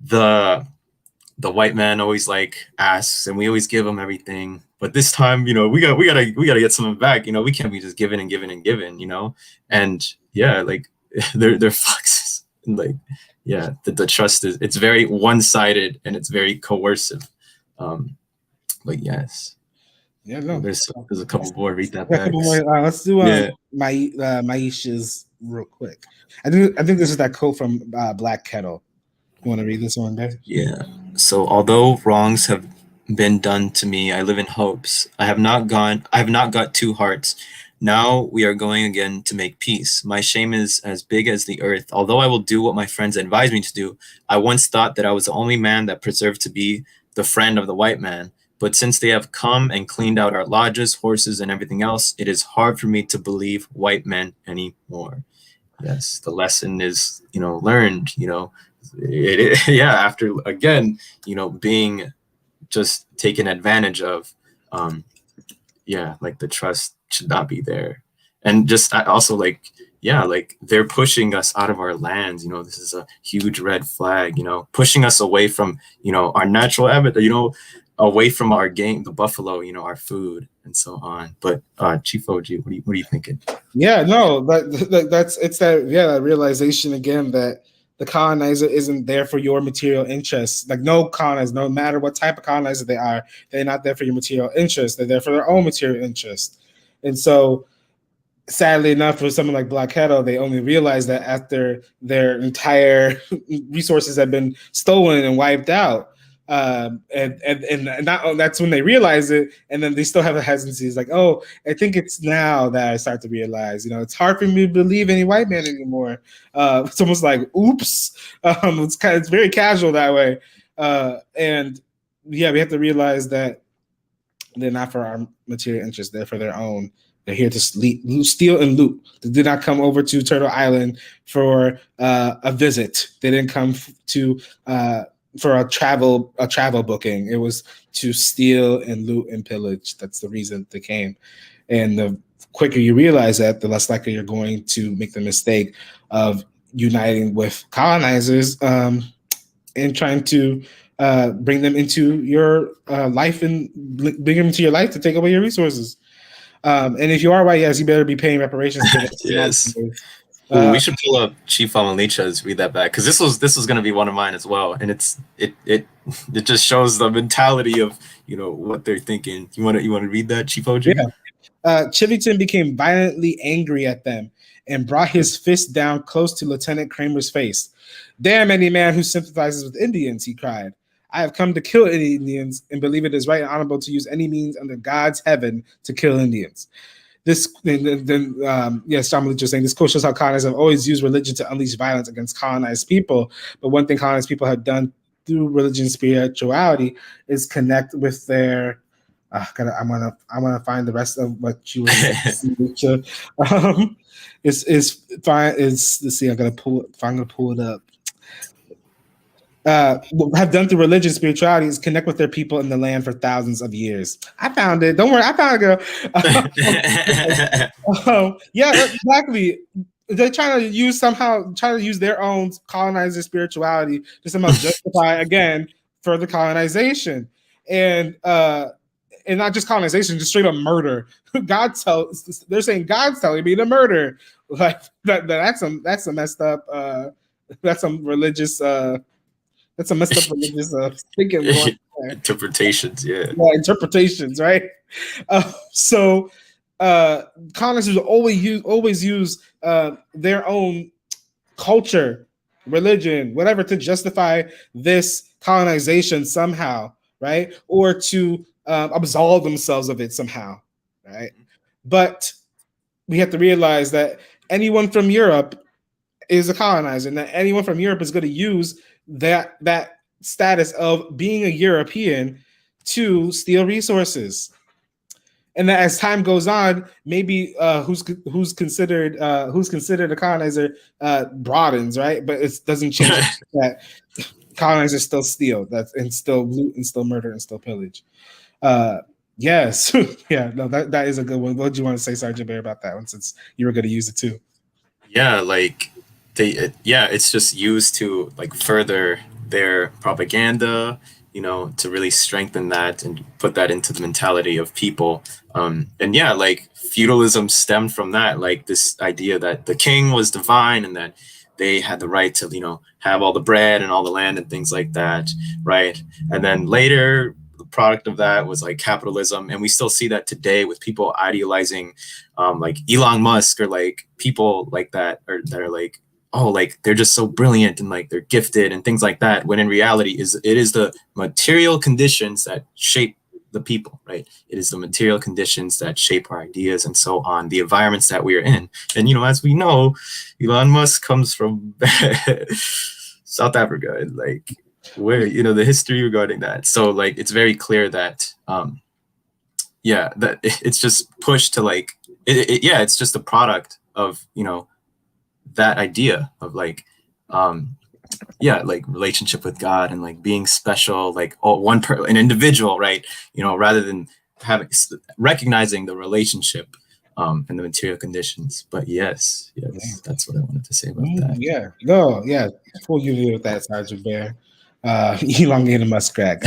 the white man always like asks and we always give him everything, but this time, we gotta get something back. We can't be just giving and giving and giving, and yeah, like they're foxes. And like, yeah, the trust it's very one-sided and it's very coercive. But yes. Yeah, no. There's a couple more. Read that back. Let's do Maisha's real quick. I think this is that quote from Black Kettle. You want to read this one, Dave? Yeah. So although wrongs have been done to me, I live in hopes. I have not got two hearts. Now we are going again to make peace. My shame is as big as the earth. Although I will do what my friends advise me to do, I once thought that I was the only man that preserved to be the friend of the white man. But since they have come and cleaned out our lodges, horses, and everything else, it is hard for me to believe white men anymore. Yes, the lesson is, learned, after, again, being just taken advantage of, like the trust should not be there. And just also like they're pushing us out of our lands. This is a huge red flag, pushing us away from, our natural habitat, away from our game, the buffalo, our food, and so on. But Chief OG, what are you thinking? Yeah, no, that realization again that the colonizer isn't there for your material interests. Like no colonizer, no matter what type of colonizer they are, they're not there for your material interests. They're there for their own material interests. And so sadly enough, for someone like Black Kettle, they only realize that after their entire resources have been stolen and wiped out. And not that's when they realize it, and then they still have a hesitancy. It's like, oh, I think it's now that I start to realize, it's hard for me to believe any white man anymore. It's almost like, oops. It's very casual that way. And yeah, we have to realize that they're not for our material interest; they're for their own. They're here to steal and loot. They did not come over to Turtle Island for a visit. They didn't come for a travel booking. It was to steal and loot and pillage. That's the reason they came. And the quicker you realize that, the less likely you're going to make the mistake of uniting with colonizers and trying to bring them into your life and bring them into your life to take away your resources. And if you are white, yes, you better be paying reparations to them. Yes. We should pull up Chief Amalicha's read that back, because this was going to be one of mine as well, and it just shows the mentality of what they're thinking. You want to read that, Chief OG? Yeah. Chivington became violently angry at them and brought his fist down close to Lieutenant Kramer's face. "Damn any man who sympathizes with Indians," he cried. "I have come to kill Indians and believe it is right and honorable to use any means under God's heaven to kill Indians." Yes, John Malik was saying this quote shows how colonizers have always used religion to unleash violence against colonized people. But one thing colonized people have done through religion and spirituality is connect with their I'm gonna find the rest of what you were saying. Is fine. Is let's see. I'm gonna pull it up. Have done through religion, spirituality is connect with their people in the land for thousands of years. I found it. Don't worry, I found it, girl. Yeah, exactly. They're trying to use their own colonizer spirituality to somehow justify again further colonization, and not just colonization, just straight up murder. They're saying God's telling me to murder. Like that's some messed up. That's some religious. That's a messed up religious thinking going there. Interpretations, yeah, interpretations, right? So colonizers always use their own culture, religion, whatever to justify this colonization somehow, right? Or to absolve themselves of it somehow, right? But we have to realize that anyone from Europe is a colonizer, and that anyone from Europe is going to use that status of being a European to steal resources. And that as time goes on, maybe who's considered a colonizer broadens, right? But it doesn't change that colonizers still steal, and still loot and still murder and still pillage. Yes, yeah, no, that is a good one. What do you want to say, Sergeant Bear, about that one, since you were going to use it too? Yeah, like it's just used to like further their propaganda, to really strengthen that and put that into the mentality of people. And yeah, like feudalism stemmed from that, like this idea that the king was divine and that they had the right to, have all the bread and all the land and things like that, right? And then later, the product of that was like capitalism, and we still see that today with people idealizing, like Elon Musk or like people like that, or that are like, oh, like they're just so brilliant and like they're gifted and things like that, when in reality it is the material conditions that shape the people, right? It is the material conditions that shape our ideas and so on, the environments that we are in. And as we know, Elon Musk comes from South Africa, and like where the history regarding that. So like it's very clear that that it's just pushed to like it's just a product of that idea of like like relationship with God and like being special, like an individual, right? Rather than recognizing the relationship and the material conditions. But yes, that's what I wanted to say about that. Yeah, no, yeah, full you with that, Sergeant Bear. Elongated muskrat.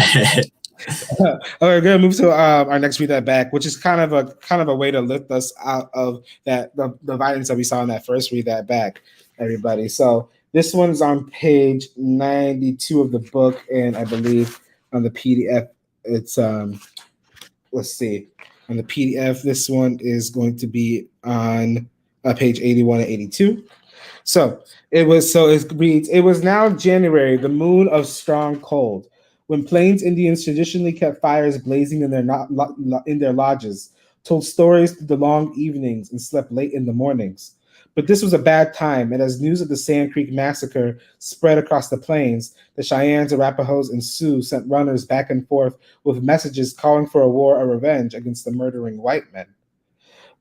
All right, we're gonna move to our next read that back, which is kind of a way to lift us out of the violence that we saw in that first read that back, everybody. So this one's on page 92 of the book, and I believe on the PDF it's let's see, on the PDF this one is going to be on page 81 and 82. So it reads, it was now January, the moon of strong cold, when Plains Indians traditionally kept fires blazing in their lodges, told stories through the long evenings, and slept late in the mornings. But this was a bad time, and as news of the Sand Creek massacre spread across the plains, the Cheyennes, Arapahoes, and Sioux sent runners back and forth with messages calling for a war of revenge against the murdering white men.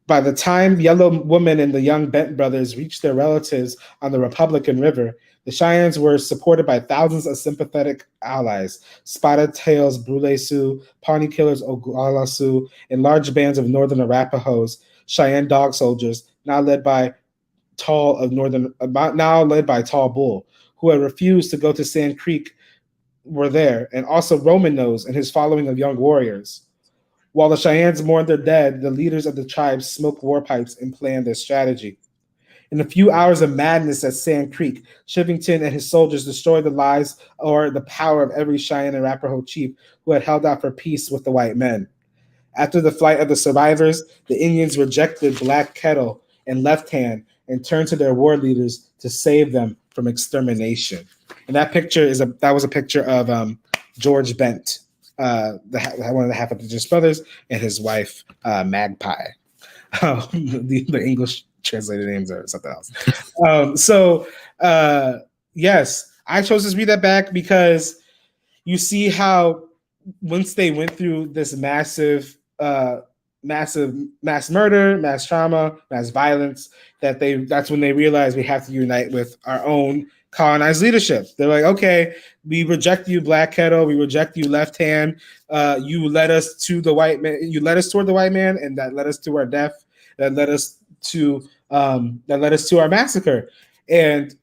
By the time Yellow Woman and the young Bent brothers reached their relatives on the Republican River, the Cheyennes were supported by thousands of sympathetic allies: Spotted Tails, Brule Sioux, Pawnee Killers, Oglala Sioux, and large bands of northern Arapahoes, Cheyenne Dog Soldiers, now led by Tall Bull, who had refused to go to Sand Creek, were there, and also Roman Nose and his following of young warriors. While the Cheyennes mourned their dead, the leaders of the tribes smoked war pipes and planned their strategy. In a few hours of madness at Sand Creek, Chivington and his soldiers destroyed the lives or the power of every Cheyenne and Arapaho chief who had held out for peace with the white men. After the flight of the survivors, the Indians rejected Black Kettle and Left Hand and turned to their war leaders to save them from extermination. And that picture was a picture of George Bent, one of the half of the brothers, and his wife Magpie. The English translated names are something else. Yes, I chose to read that back because you see how once they went through this massive mass murder, mass trauma, mass violence, that's when they realized we have to unite with our own colonized leadership. They're like, okay, we reject you, Black Kettle. We reject you, Left Hand. You led us to the white man. You led us toward the white man, and that led us to our death. That led us to our massacre. And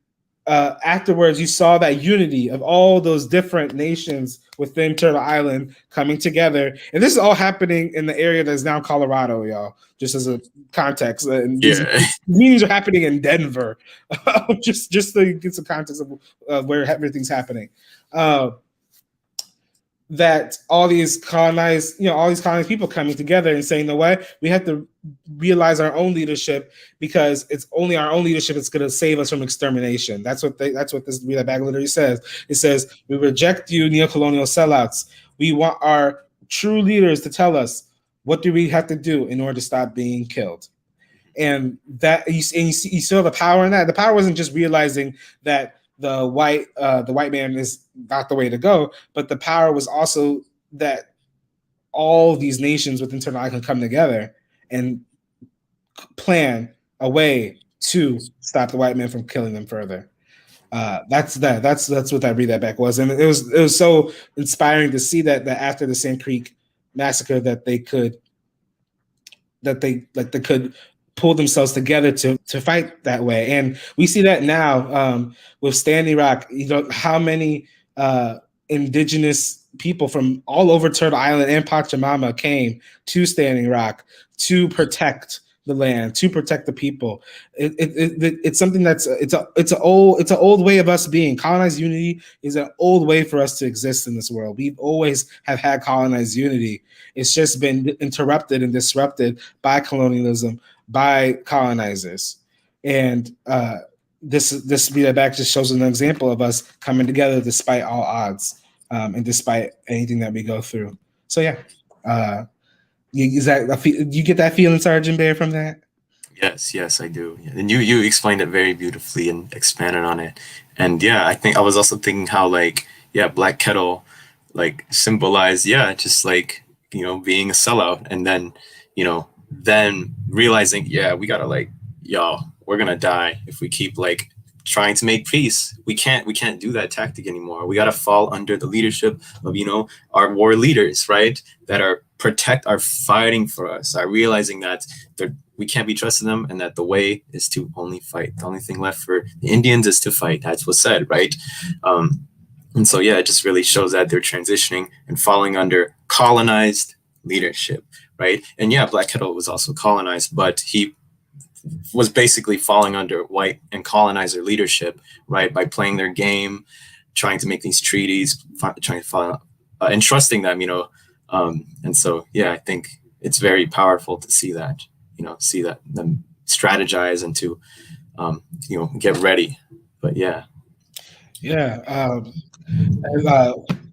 afterwards, you saw that unity of all those different nations within Turtle Island coming together. And this is all happening in the area that's now Colorado, y'all, just as a context. And these meetings are happening in Denver, just to get some context of where everything's happening. That all these colonized people coming together and saying, you know what, we have to realize our own leadership, because it's only our own leadership that's going to save us from extermination. That's what this Read That Back literally says. It says, we reject you, neocolonial sellouts. We want our true leaders to tell us, what do we have to do in order to stop being killed? And that you saw the power in that. The power wasn't just realizing that the white man is not the way to go, but the power was also that all these nations within Turtle Island can come together and plan a way to stop the white man from killing them further. That's what that Read That Back was, and it was so inspiring to see that after the Sand Creek massacre that they could pull themselves together to fight that way. And we see that now with Standing Rock. You know how many indigenous people from all over Turtle Island and Pachamama came to Standing Rock to protect the land, to protect the people. It's something that's it's an old way of us being. Colonized unity is an old way for us to exist in this world. We've always have had colonized unity. It's just been interrupted and disrupted by colonialism, by colonizers. And this Read That Back just shows an example of us coming together despite all odds, and despite anything that we go through. So yeah, you get that feeling, Sergeant Bear, from that? Yes, I do. And you explained it very beautifully and expanded on it. And yeah, I think I was also thinking how Black Kettle symbolized just being a sellout, and then then realizing we gotta y'all, we're gonna die if we keep trying to make peace. We can't do that tactic anymore. We gotta fall under the leadership of our war leaders, right, that are fighting for us, are realizing that we can't be trusting them, and that the way is to only fight. The only thing left for the Indians is to fight. That's what's said, right? And so it just really shows that they're transitioning and falling under colonized leadership, right? And Black Kettle was also colonized, but he was basically falling under white and colonizer leadership, right? By playing their game, trying to make these treaties, trying to follow, and trusting them, and so I think it's very powerful to see that, them strategize and to get ready. But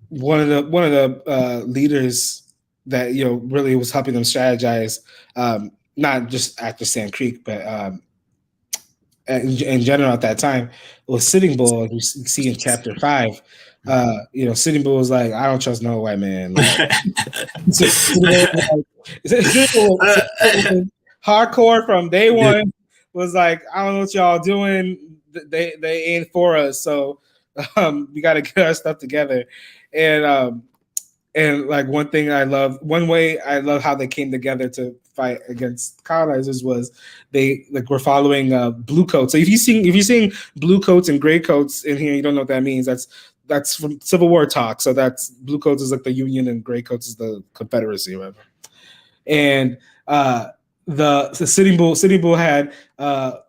one of the leaders that really was helping them strategize, not just after Sand Creek, but in general at that time, was Sitting Bull. You see in chapter 5, Sitting Bull was like, I don't trust no white man. Hardcore from day one was like, I don't know what y'all doing. They ain't for us, so we got to get our stuff together. And one way I love how they came together to fight against colonizers was they were following blue coats. So if you're seeing blue coats and gray coats in here, you don't know what that means. That's from Civil War talk. So that's blue coats is the Union and gray coats is the Confederacy or whatever. And the Sitting Bull had a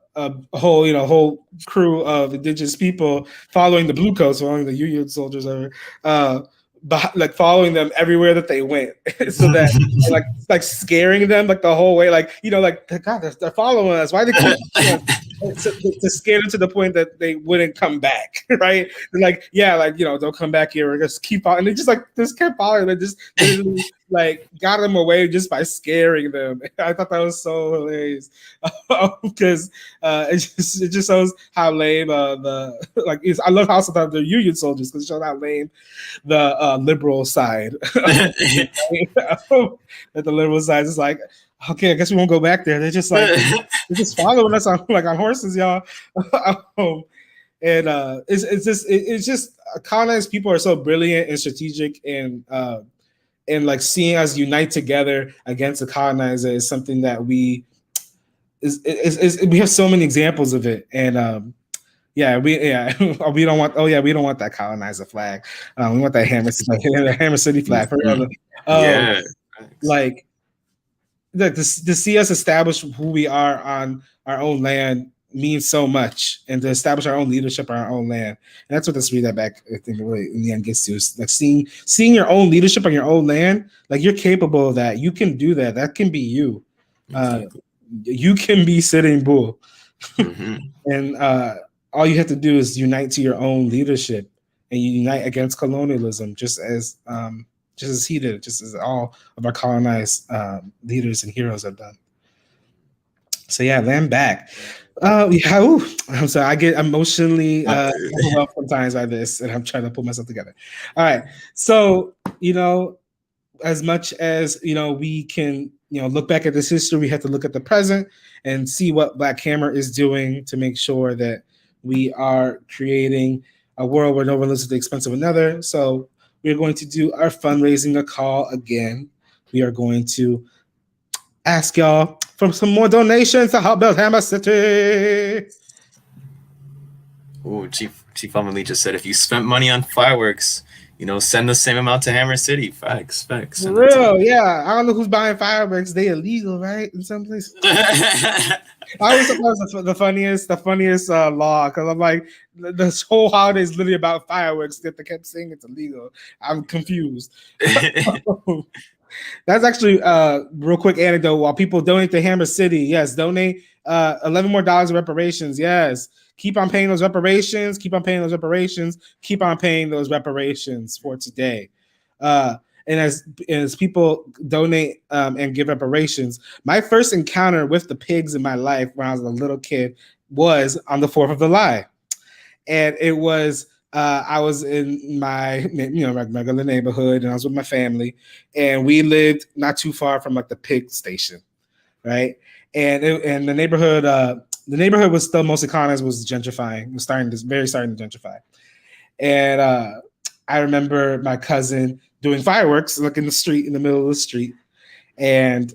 whole crew of indigenous people following the blue coats, following the Union soldiers, following them everywhere that they went, so that scaring them the whole way, God, they're following us. Why they keep to scare them to the point that they wouldn't come back, right? They're like, yeah, like, they'll come back here. We're just keep on, and they just kept following. They just literally like got them away just by scaring them. I thought that was so hilarious because it just shows how lame the like is. I love how sometimes they're Union soldiers because it shows how lame the liberal side. That the liberal side is like, okay, I guess we won't go back there. They're just like they're just following us on horses, y'all. And it's just colonized people are so brilliant and strategic and like seeing us unite together against the colonizer is something that we have so many examples of it. And we don't want that colonizer flag. We want that Hammer City flag for real. Like to see us establish who we are on our own land means so much, and to establish our own leadership on our own land. And that's what this read that back, I think, really in the end gets to, is like seeing your own leadership on your own land. Like, you're capable of that. You can do that. That can be you. You can be Sitting Bull. And all you have to do is unite to your own leadership, and you unite against colonialism, just as he did, just as all of our colonized leaders and heroes have done. So yeah, land back. I'm sorry, I get emotionally overwhelmed sometimes by this, and I'm trying to pull myself together. All right, so as much as we can look back at this history, we have to look at the present and see what Black Hammer is doing to make sure that we are creating a world where no one lives at the expense of another. So we're going to do our fundraising call again. We are going to ask y'all for some more donations to help build Hammer City. Oh, Chief Amelie just said, if you spent money on fireworks, send the same amount to Hammer City. Facts. For real, yeah. I don't know who's buying fireworks. They illegal, right? In some places. I always thought that was the funniest law, because I'm like, this whole holiday is literally about fireworks, that they kept saying it's illegal. I'm confused. That's actually real quick anecdote. While people donate to Hammer City, yes, donate $11 more in reparations. Yes, keep on paying those reparations. Keep on paying those reparations. Keep on paying those reparations for today. And as people donate and give reparations, my first encounter with the pigs in my life when I was a little kid was on the 4th of July, and it was. I was in my regular neighborhood, and I was with my family, and we lived not too far from like the pig station, right? And the neighborhood was still mostly colonized, was gentrifying, was starting to gentrify. And I remember my cousin doing fireworks like in the middle of the street, and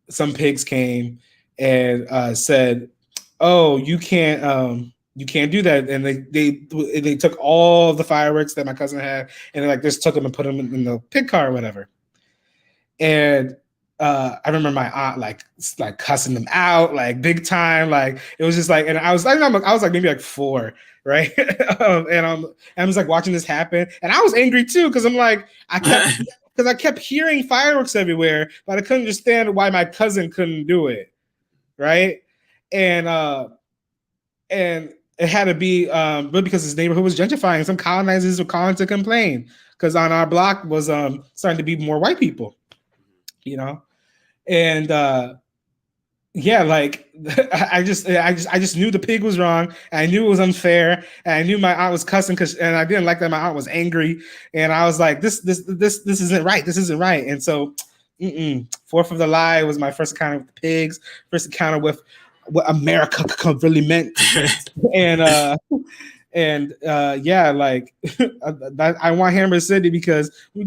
some pigs came and said, "Oh, you can't do that." And they took all the fireworks that my cousin had, and they just took them and put them in the pig car or whatever. And I remember my aunt like cussing them out like big time. Like, it was just like, and I was like maybe like 4, right? And I was like watching this happen, and I was angry too, because I'm like, I kept hearing fireworks everywhere, but I couldn't understand why my cousin couldn't do it, right? And it had to be really because his neighborhood was gentrifying. Some colonizers were calling to complain because on our block was starting to be more white people, and like I just knew the pig was wrong. And I knew it was unfair, and I knew my aunt was cussing and I didn't like that my aunt was angry, and I was like, this isn't right. This isn't right. And so, 4th of July was my first encounter with the pigs, first encounter with what America really meant. And I want Hammer City because we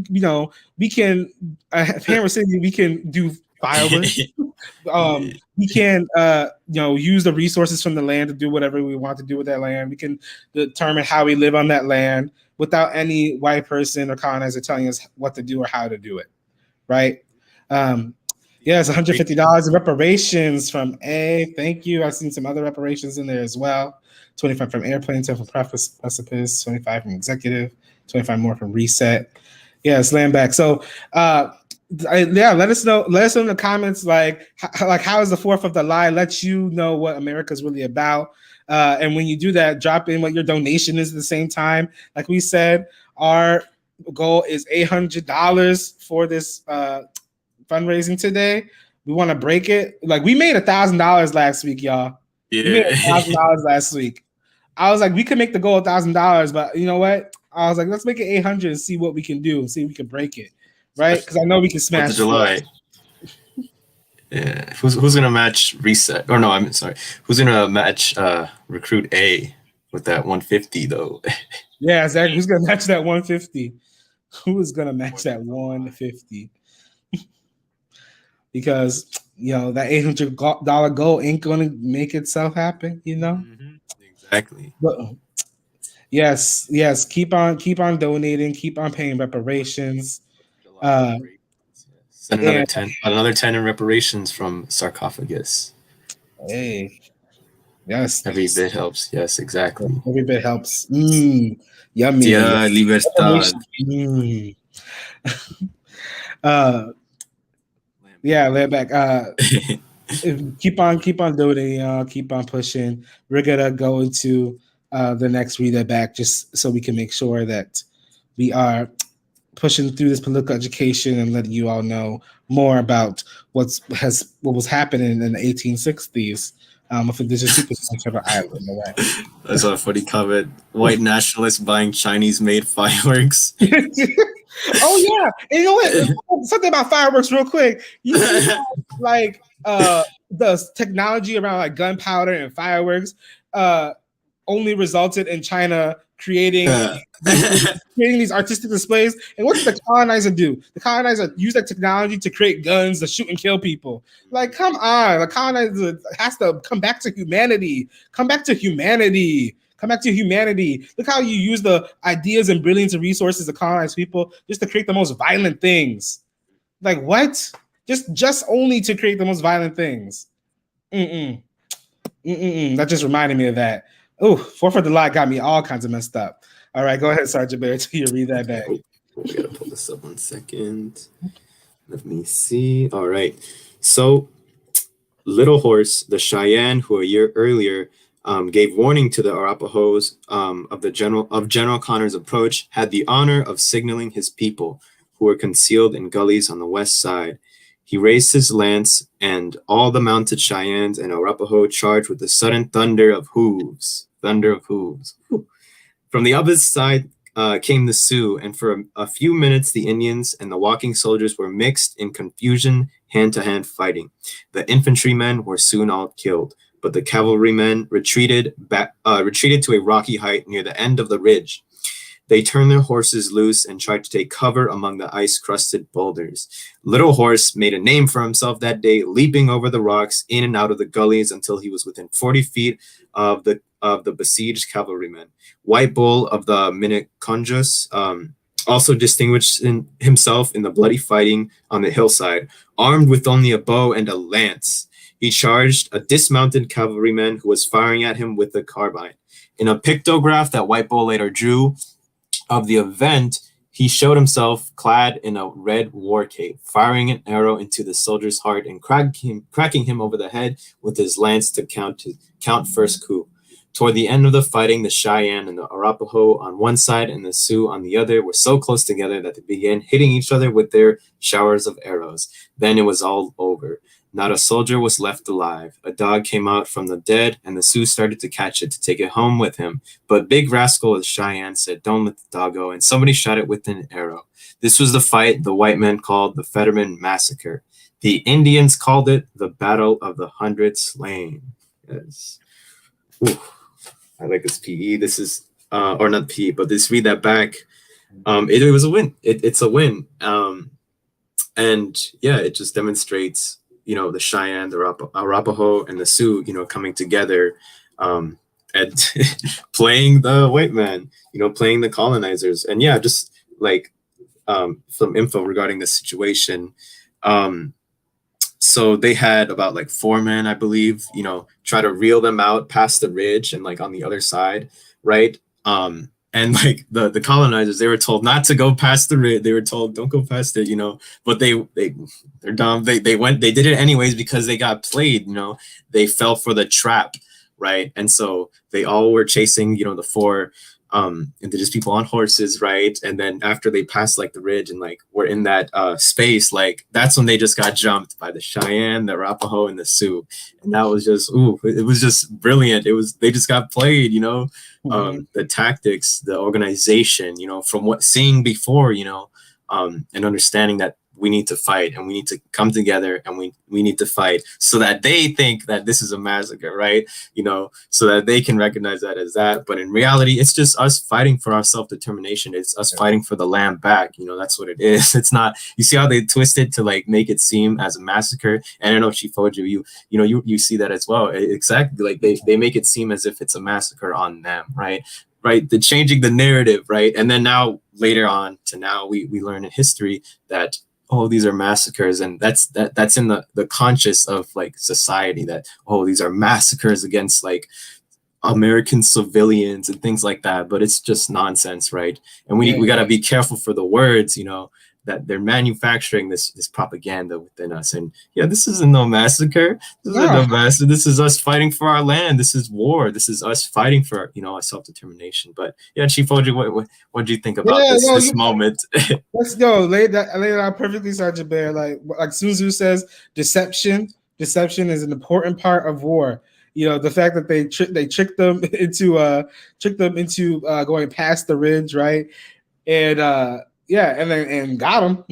can Hammer City, we can do fireworks. We can use the resources from the land to do whatever we want to do with that land. We can determine how we live on that land without any white person or colonizer telling us what to do or how to do it, right? It's $150 in reparations from A. Thank you. I've seen some other reparations in there as well. 25 from Airplane, 10 from Precipice, 25 from Executive, 25 more from Reset. Land back. So Yeah, let us know. Let us know in the comments, like how is the 4th of July? Let you know what America's really about. And when you do that, drop in what your donation is at the same time. Like we said, our goal is $800 for this fundraising today. We want to break it. Like we made $1,000 last week, y'all. Yeah. We made $1,000 last week. I was like, we could make the goal $1,000, but you know what? I was like, let's make it 800 and see what we can do and see if we can break it, right? Because I know we can smash. 4th of July. Yeah, who's gonna match reset? Or no, I'm sorry. Who's gonna match recruit A with that 150 though? Yeah, exactly. Who's gonna match that 150? Who is gonna match that 150? Because that $800 goal ain't gonna make itself happen. Exactly. But yes. Keep on donating. Keep on paying reparations. Send another 10 in reparations from sarcophagus. Hey, yes. Every bit helps. Yes, exactly. Every bit helps. Yummy. Yeah, libertad. Yeah, lay back. Keep on doing. Keep on pushing. We're gonna go into the next read that back just so we can make sure that we are pushing through this political education and letting you all know more about what was happening in the 1860s. If this is super island, right? That's a funny comment. White nationalists buying Chinese-made fireworks. Oh yeah, and you know what? Something about fireworks, real quick. You know, like the technology around like gunpowder and fireworks only resulted in China creating these artistic displays. And what did the colonizer do? The colonizer used that technology to create guns to shoot and kill people. Like, come on, the colonizer has to come back to humanity. Come back to humanity. Look how you use the ideas and brilliance and resources to colonize people just to create the most violent things. Like what? Just only to create the most violent things. That just reminded me of that. Oh, 4th of July got me all kinds of messed up. All right, go ahead, Sergeant Bear, till you read that back. We gotta pull this up 1 second. Let me see. All right. So, Little Horse, the Cheyenne, who a year earlier gave warning to the Arapahoes of General Connor's approach, had the honor of signaling his people, who were concealed in gullies on the west side. He raised his lance, and all the mounted Cheyennes and Arapaho charged with the sudden thunder of hooves. From the opposite side came the Sioux, and for a few minutes the Indians and the walking soldiers were mixed in confusion, hand-to-hand fighting. The infantrymen were soon all killed, but the cavalrymen retreated to a rocky height near the end of the ridge. They turned their horses loose and tried to take cover among the ice-crusted boulders. Little Horse made a name for himself that day, leaping over the rocks, in and out of the gullies until he was within 40 feet of the besieged cavalrymen. White Bull of the Minneconjous also distinguished himself in the bloody fighting on the hillside, armed with only a bow and a lance. He charged a dismounted cavalryman who was firing at him with a carbine. In a pictograph that White Bull later drew of the event, he showed himself clad in a red war cape, firing an arrow into the soldier's heart and cracking him over the head with his lance to count first coup. Toward the end of the fighting, the Cheyenne and the Arapaho on one side and the Sioux on the other were so close together that they began hitting each other with their showers of arrows. Then it was all over. Not a soldier was left alive. A dog came out from the dead, and the Sioux started to catch it to take it home with him. But Big Rascal of the Cheyenne said, "Don't let the dog go," and somebody shot it with an arrow. This was the fight the white men called the Fetterman Massacre. The Indians called it the Battle of the 100 Slain. Yes. Ooh, I like this PE. This is, or not PE, but this read that back. It was a win. It's a win. And yeah, it just demonstrates, the Cheyenne, the Arapaho, and the Sioux, coming together and playing the white man, playing the colonizers. And yeah, just like some info regarding the situation. So they had about like 4 men, I believe, try to reel them out past the ridge and like on the other side, right? And like the colonizers, they were told not to go past the ridge. They were told don't go past it, But they're dumb. They did it anyways because they got played. They fell for the trap, right? And so they all were chasing, the four indigenous people on horses, right? And then after they passed like the ridge and like were in that space, like that's when they just got jumped by the Cheyenne, the Arapaho, and the Sioux. And that was just it was just brilliant. They just got played, the tactics, the organization, from what seeing before, and understanding that we need to fight and we need to come together and we need to fight so that they think that this is a massacre, right? So that they can recognize that as that. But in reality, it's just us fighting for our self-determination. It's us fighting for the land back. That's what it is. It's not, you see how they twist it to like make it seem as a massacre. And I know Chifoju, you see that as well. Exactly. Like they make it seem as if it's a massacre on them, right? Right, the changing the narrative, right? And then now later on to now we learn in history that these are massacres, and that's in the conscious of like society that these are massacres against like American civilians and things like that. But it's just nonsense, right? And we got to be careful for the words, that they're manufacturing this propaganda within us. And this isn't no massacre. This isn't no massacre. This is us fighting for our land. This is war. This is us fighting for our self-determination. But Chief Oji, what do you think about this moment? Let's go. Lay that out perfectly, Sergeant Bear. Like Sun Tzu says, deception is an important part of war. The fact that they tricked them into going past the ridge, right? And and got him.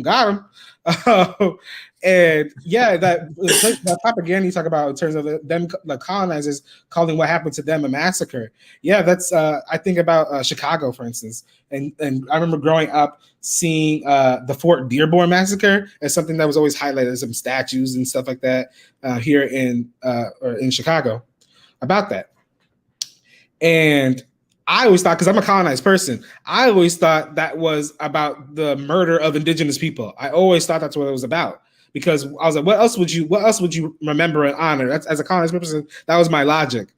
And that propaganda you talk about in terms of the colonizers calling what happened to them a massacre. Yeah, that's I think about Chicago, for instance, and I remember growing up seeing the Fort Dearborn massacre as something that was always highlighted, some statues and stuff like that here in Chicago about that. And I always thought, because I'm a colonized person, I always thought that was about the murder of indigenous people. I always thought that's what it was about, because I was like, what else would you remember and honor? That's, as a colonized person, that was my logic.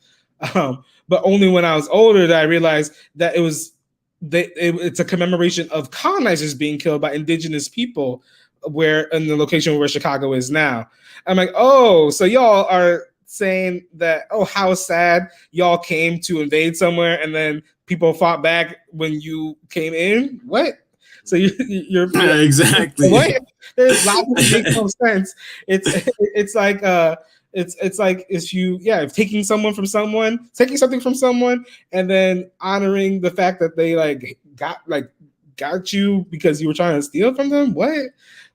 But only when I was older that I realized that it's a commemoration of colonizers being killed by indigenous people, where in the location where Chicago is now. I'm like, so y'all are saying that, how sad y'all came to invade somewhere and then people fought back when you came in? What? So you're exactly. What? There's logic makes no sense. It's like if you taking something from someone and then honoring the fact that they got you because you were trying to steal from them. What?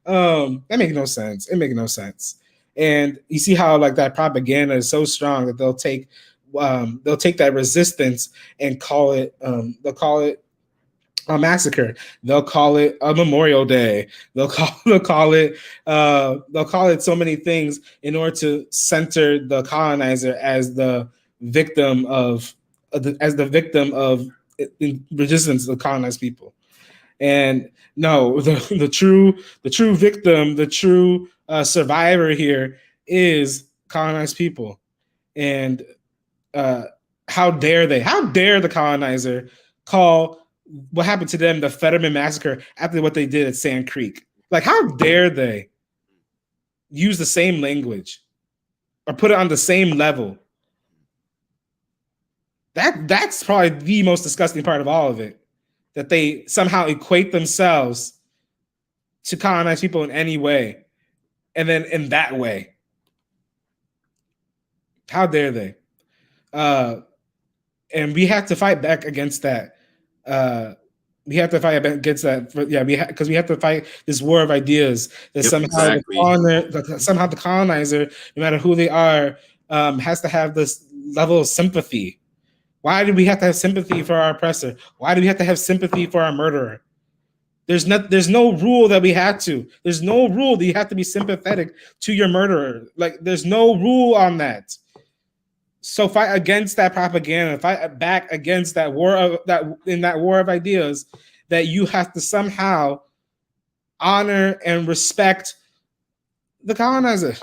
That makes no sense. It makes no sense. And you see how that propaganda is so strong that they'll take that resistance and call it a massacre. They'll call it a Memorial Day. They'll call it so many things in order to center the colonizer as the victim of resistance of colonized people. And no, the true victim, the true survivor here is colonized people. And how dare the colonizer call what happened to them the Fetterman Massacre after what they did at Sand Creek? How dare they use the same language or put it on the same level? That's probably the most disgusting part of all of it, that they somehow equate themselves to colonize people in any way, and then in that way. How dare they? And we have to fight back against that. We have to fight against that. Because we have to fight this war of ideas that somehow the colonizer, no matter who they are, has to have this level of sympathy. Why do we have to have sympathy for our oppressor? Why do we have to have sympathy for our murderer? There's no rule that we have to. There's no rule that you have to be sympathetic to your murderer. There's no rule on that. So fight against that propaganda. Fight back against that war of ideas, that you have to somehow honor and respect the colonizer.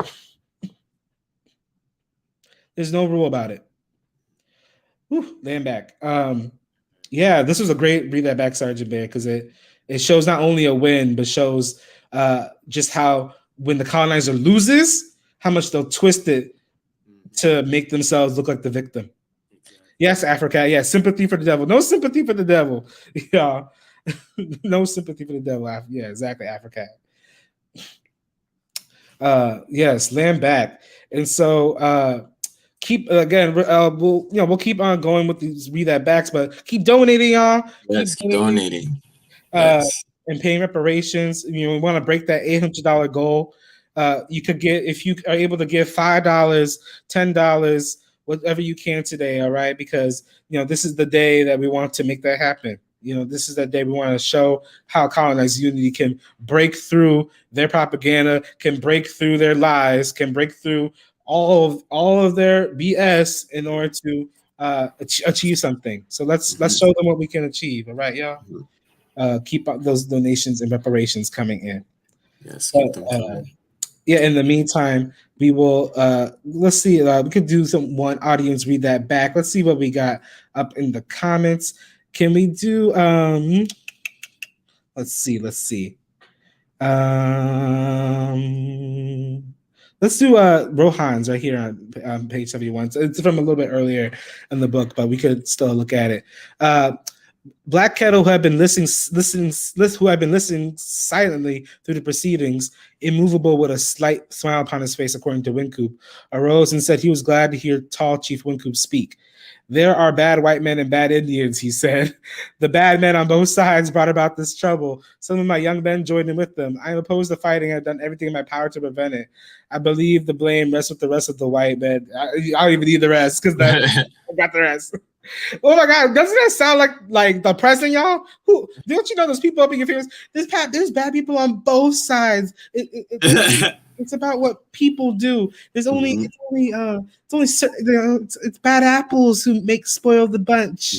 There's no rule about it. Land back. Yeah, this was a great read that back, Sergeant Bear, because it shows not only a win, but shows just how when the colonizer loses, how much they'll twist it to make themselves look like the victim. Exactly. Yes, Africa. Yeah, sympathy for the devil. No sympathy for the devil. Yeah, no sympathy for the devil. Yeah, exactly, Africa. Yes, land back, and so keep again. We'll keep on going with these read that backs, but keep donating, y'all. Yes, keep donating. Yes. And paying reparations. We want to break that $800 goal. You could get, if you are able to give $5, $10, whatever you can today. All right, because this is the day that we want to make that happen. This is the day we want to show how colonized unity can break through their propaganda, can break through their lies, can break through all of their BS in order to achieve something. So let's show them what we can achieve. All right, y'all. Keep those donations and reparations coming in. Yes, keep them coming. Yeah, in the meantime, we will let's see. We could do one audience read that back. Let's see what we got up in the comments. Can we do let's see. Let's do Rohan's right here on page 71. So it's from a little bit earlier in the book, but we could still look at it. Black Kettle, who had been listening silently through the proceedings, immovable with a slight smile upon his face, according to Wynkoop, arose and said he was glad to hear tall Chief Wynkoop speak. There are bad white men and bad Indians, he said. The bad men on both sides brought about this trouble. Some of my young men joined in with them. I am opposed to fighting and have done everything in my power to prevent it. I believe the blame rests with the rest of the white men. I don't even need the rest because I got the rest. Oh my God! Doesn't that sound like the president, y'all? Who don't you know? There's people up in your fears. There's bad people on both sides. It's about what people do. It's bad apples who spoil the bunch.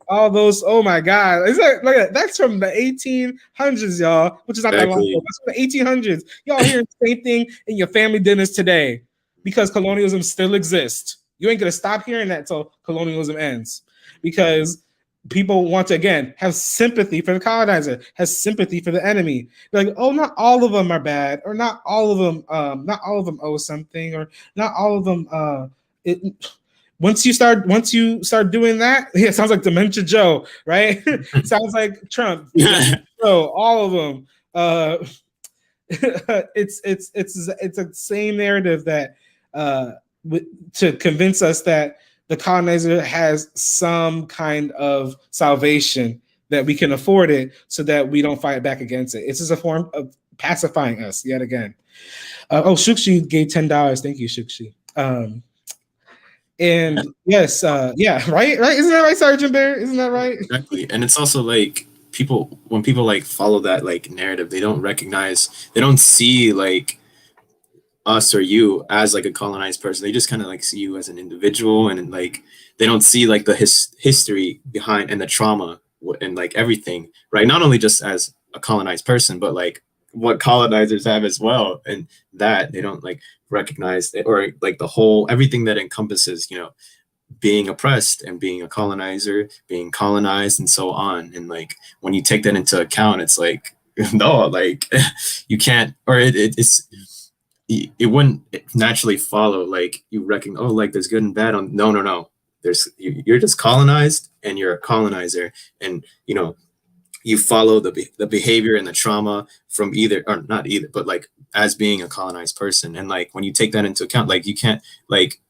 All those. Oh my God! Look at that's from the 1800s, y'all. Which is not that long ago. That's from the 1800s. Y'all hearing the same thing in your family dinners today because colonialism still exists. You ain't gonna stop hearing that until colonialism ends, because people want to again have sympathy for the colonizer, has sympathy for the enemy. They're like, oh, not all of them are bad, or not all of them owe something, or not all of them. Once you start doing that, it sounds like Dementia Joe, right? Sounds like Trump. So all of them. It's the same narrative that. To convince us that the colonizer has some kind of salvation, that we can afford it so that we don't fight back against it. It's just a form of pacifying us yet again. Shukshi gave $10. Thank you, Shukshi. And yes, yeah, right? Isn't that right, Sergeant Bear? Isn't that right? Exactly. And it's also like when people like follow that like narrative, they don't see like us or you as like a colonized person. They just kind of like see you as an individual, and like they don't see like the history behind and the trauma and like everything, right? Not only just as a colonized person, but like what colonizers have as well, and that they don't like recognize it, or like the whole everything that encompasses being oppressed and being a colonizer, being colonized, and so on. And like when you take that into account, it's like no, like you can't, or it wouldn't naturally follow like you reckon, oh, like there's good and bad on no, you're just colonized and you're a colonizer, and you follow the behavior and the trauma from either, or not either, but like as being a colonized person. And like when you take that into account, like you can't like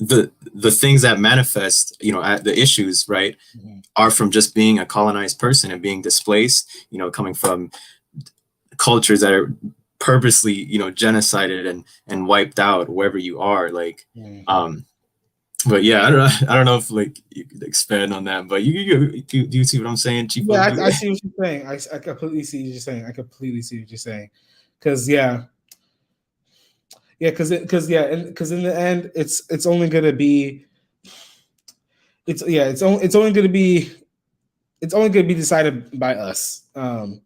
the things that manifest the issues, right, are from just being a colonized person and being displaced, coming from cultures that are purposely genocided and wiped out wherever you are, like but yeah, I don't know if like you could expand on that, but you do you see what I'm saying, Chief? Yeah, I see what you're saying. I completely see what you're saying. I completely see what you're saying. Because because in the end, it's only gonna be it's only gonna be decided by us in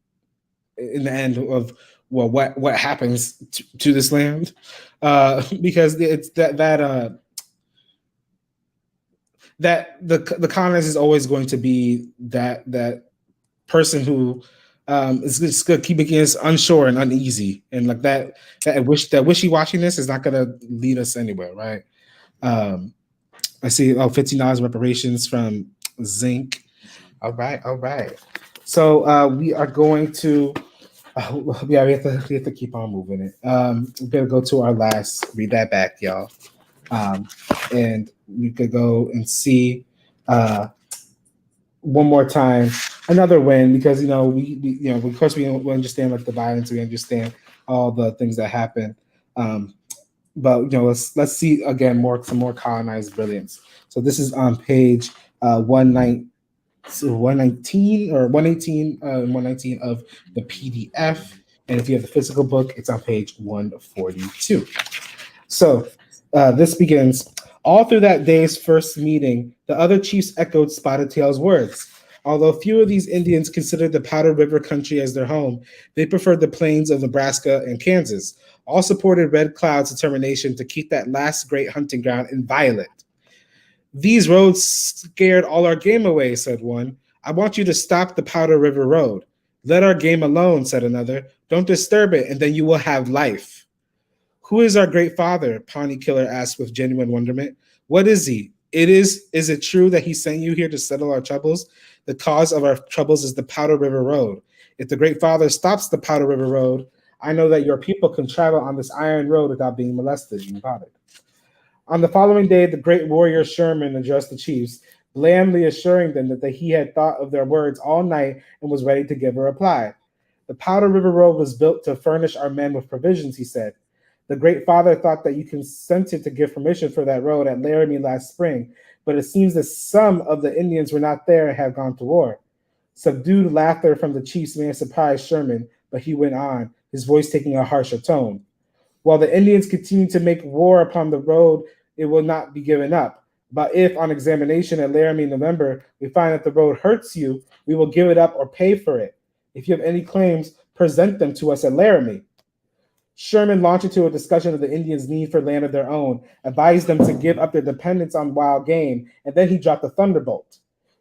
the end of what happens to this land, because it's that that the colonizer is always going to be that person who is just going to keep making us unsure and uneasy, and like that wishy-washiness is not going to lead us anywhere, right? I see $15 reparations from Zinc. All right. So we are going to yeah, we have to keep on moving it. We're gonna go to our last read that back, y'all. And we could go and see one more time another win, because we of course we understand like the violence, we understand all the things that happen, but let's see again some more colonized brilliance. So this is on page 119 or 118 119 of the PDF, and if you have the physical book, it's on page 142. So this begins. All through that day's first meeting, the other chiefs echoed Spotted Tail's words. Although few of these Indians considered the Powder River country as their home, they preferred the plains of Nebraska and Kansas. All supported Red Cloud's determination to keep that last great hunting ground inviolate. These roads scared all our game away, said one. I want you to stop the Powder River Road. Let our game alone, said another. Don't disturb it, and then you will have life. Who is our great father? Pawnee Killer asked with genuine wonderment. What is he? Is it true that he sent you here to settle our troubles? The cause of our troubles is the Powder River Road. If the great father stops the Powder River Road, I know that your people can travel on this iron road without being molested. You got it. On the following day, the great warrior Sherman addressed the chiefs, blandly assuring them that he had thought of their words all night and was ready to give a reply. The Powder River Road was built to furnish our men with provisions, he said. The great father thought that you consented to give permission for that road at Laramie last spring, but it seems that some of the Indians were not there and had gone to war. Subdued laughter from the chiefs may have surprised Sherman, but he went on, his voice taking a harsher tone. While the Indians continue to make war upon the road, it will not be given up. But if, on examination at Laramie in November, we find that the road hurts you, we will give it up or pay for it. If you have any claims, present them to us at Laramie. Sherman launched into a discussion of the Indians' need for land of their own, advised them to give up their dependence on wild game, and then he dropped a thunderbolt.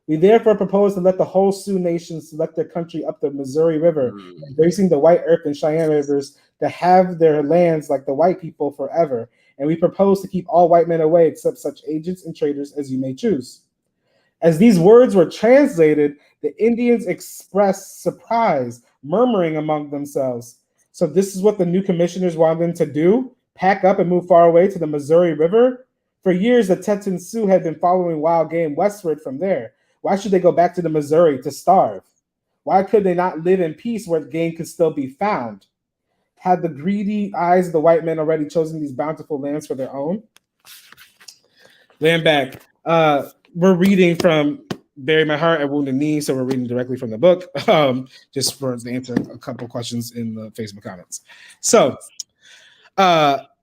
We therefore propose to let the whole Sioux nation select their country up the Missouri River, embracing the White Earth and Cheyenne rivers, to have their lands like the white people forever, and we propose to keep all white men away except such agents and traders as you may choose. As these words were translated, the Indians expressed surprise, murmuring among themselves. So this is what the new commissioners wanted them to do? Pack up and move far away to the Missouri River? For years, the Teton Sioux had been following wild game westward from there. Why should they go back to the Missouri to starve? Why could they not live in peace where game could still be found? Had the greedy eyes of the white men already chosen these bountiful lands for their own? Land back. We're reading from Bury My Heart at Wounded Knee, so we're reading directly from the book, just for to answer a couple questions in the Facebook comments. So,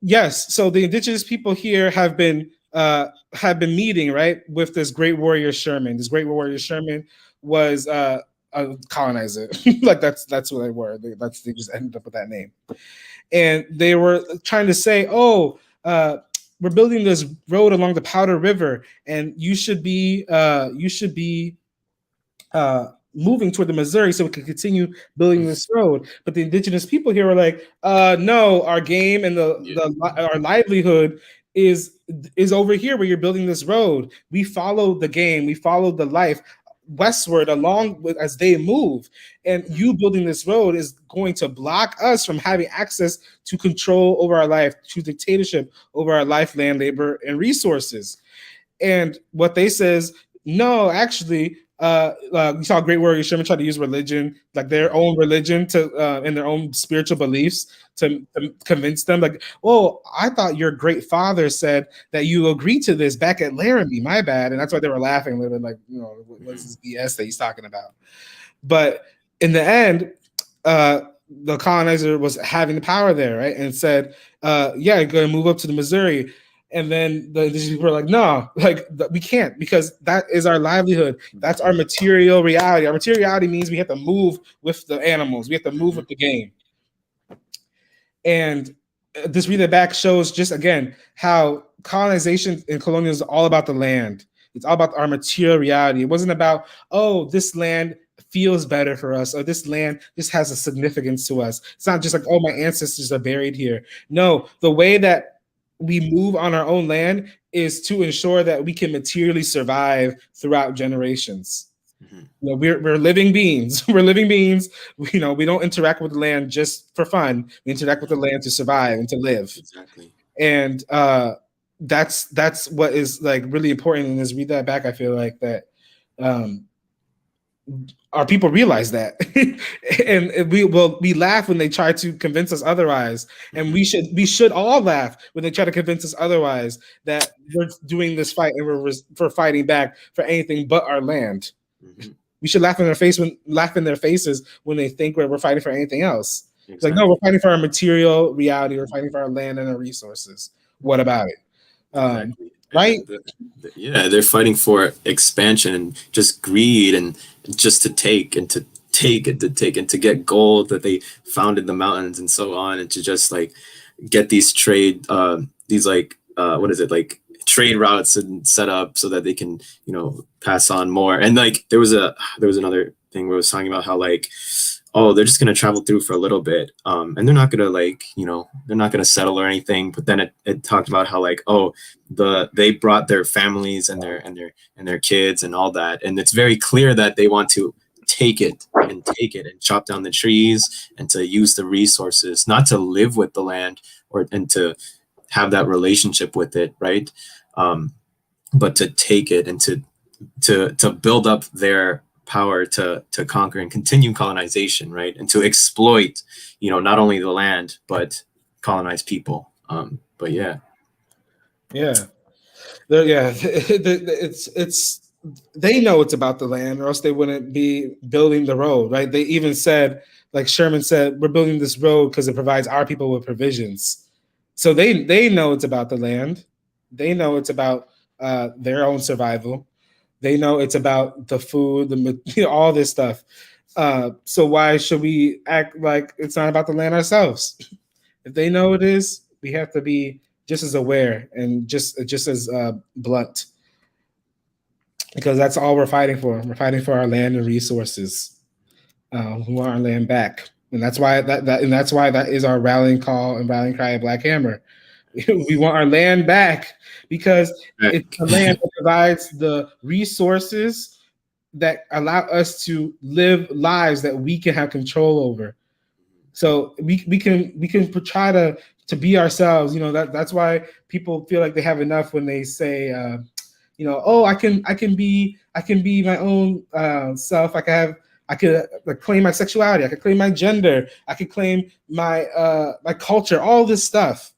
yes, so the indigenous people here have been meeting, right, with this great warrior Sherman. This great warrior Sherman was a colonizer. Like that's what they were. They just ended up with that name, and they were trying to say, we're building this road along the Powder River, and you should be moving toward the Missouri so we can continue building this road. But the indigenous people here were like, no, our game and our livelihood is over here where you're building this road. We follow the game, we follow the life westward along with as they move, and you building this road is going to block us from having access to control over our life, to dictatorship over our life, land, labor, and resources. And what they says, no, actually, we saw Great Warrior Sherman try to use religion, like their own religion, to and their own spiritual beliefs to convince them, like, oh, I thought your great father said that you agreed to this back at Laramie. My bad. And that's why they were laughing a little bit, like, what's this BS that he's talking about? But in the end, the colonizer was having the power there, right? And said, yeah, you're going to move up to the Missouri. And then the indigenous people were like, no, like we can't, because that is our livelihood. That's our material reality. Our material reality means we have to move with the animals. We have to move with the game. And this read it back shows just again how colonization and colonialism is all about the land. It's all about our material reality. It wasn't about, oh, this land feels better for us, or this land just has a significance to us. It's not just like, oh, my ancestors are buried here. No, the way that we move on our own land is to ensure that we can materially survive throughout generations. Mhm. We're living beings. We're living beings. We don't interact with the land just for fun. We interact with the land to survive and to live. Exactly. And that's what is like really important. And as read that back, I feel like that our people realize that, and we laugh when they try to convince us otherwise, and we should all laugh when they try to convince us otherwise, that we're doing this fight and we're fighting back for anything but our land. Mm-hmm. We should laugh in their faces when they think we're fighting for anything else. Exactly. It's like, no, we're fighting for our material reality. We're fighting for our land and our resources. What about it? Exactly. Right? Yeah, they're fighting for expansion and just greed and just to take and to take and to take and to get gold that they found in the mountains and so on, and to just like get these trade these like what is it, like trade routes and set up so that they can pass on more. And like there was another thing where it was talking about how like, oh, they're just going to travel through for a little bit, and they're not going to like, they're not going to settle or anything. But then it talked about how like, oh, they brought their families and their kids and all that, and it's very clear that they want to take it and chop down the trees and to use the resources, not to live with the land and to have that relationship with it, right? But to take it and to build up their power to conquer and continue colonization, right? And to exploit, not only the land but colonized people. But yeah. It's they know it's about the land, or else they wouldn't be building the road, right? They even said, like Sherman said, we're building this road because it provides our people with provisions. So they know it's about the land. They know it's about their own survival. They know it's about the food, all this stuff. So why should we act like it's not about the land ourselves? If they know it is, we have to be just as aware and just as blunt, because that's all we're fighting for. We're fighting for our land and resources. We want our land back, and that's why that is our rallying call and rallying cry at Black Hammer. We want our land back because it's the land that provides the resources that allow us to live lives that we can have control over. So we can try to be ourselves. That's why people feel like they have enough when they say, oh, I can be my own self. I could like claim my sexuality. I could claim my gender. I could claim my my culture. All this stuff.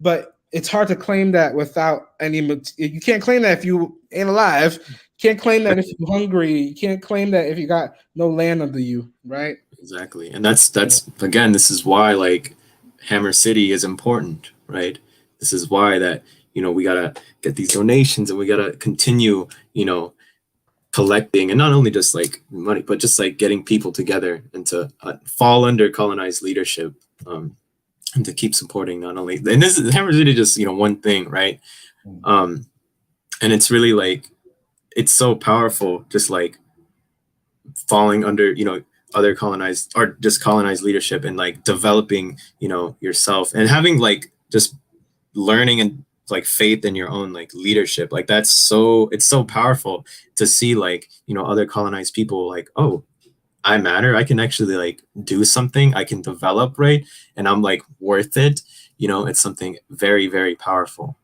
But it's hard to claim that without any. You can't claim that if you ain't alive. You can't claim that if you're hungry. You can't claim that if you got no land under you, right? Exactly. And that's again, this is why like Hammer City is important, right? This is why that we gotta get these donations, and we gotta continue collecting, and not only just like money, but just like getting people together and to fall under colonized leadership. And to keep supporting not only, and this is Hammer City just one thing, right? And it's really like, it's so powerful, just like falling under other colonized or just colonized leadership, and like developing yourself and having like just learning and like faith in your own like leadership. Like it's so powerful to see like other colonized people like, oh, I matter. I can actually like do something. I can develop, right? And I'm like worth it. It's something very, very powerful.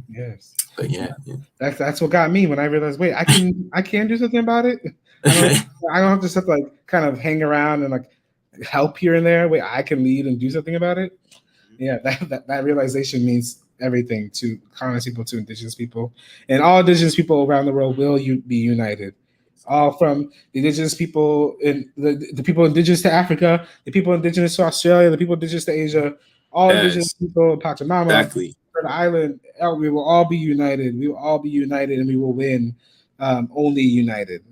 Yes. But yeah. That's what got me when I realized, wait, I can do something about it. I don't have to just like kind of hang around and like help here and there. Wait, I can lead and do something about it. Yeah, that realization means everything to colonized people, to indigenous people, and all indigenous people around the world will be united. All from the indigenous people in the people indigenous to Africa, the people indigenous to Australia, the people indigenous to Asia, all indigenous people in Pachamama, exactly. the island. We will all be united. We will all be united, and we will win. Only united.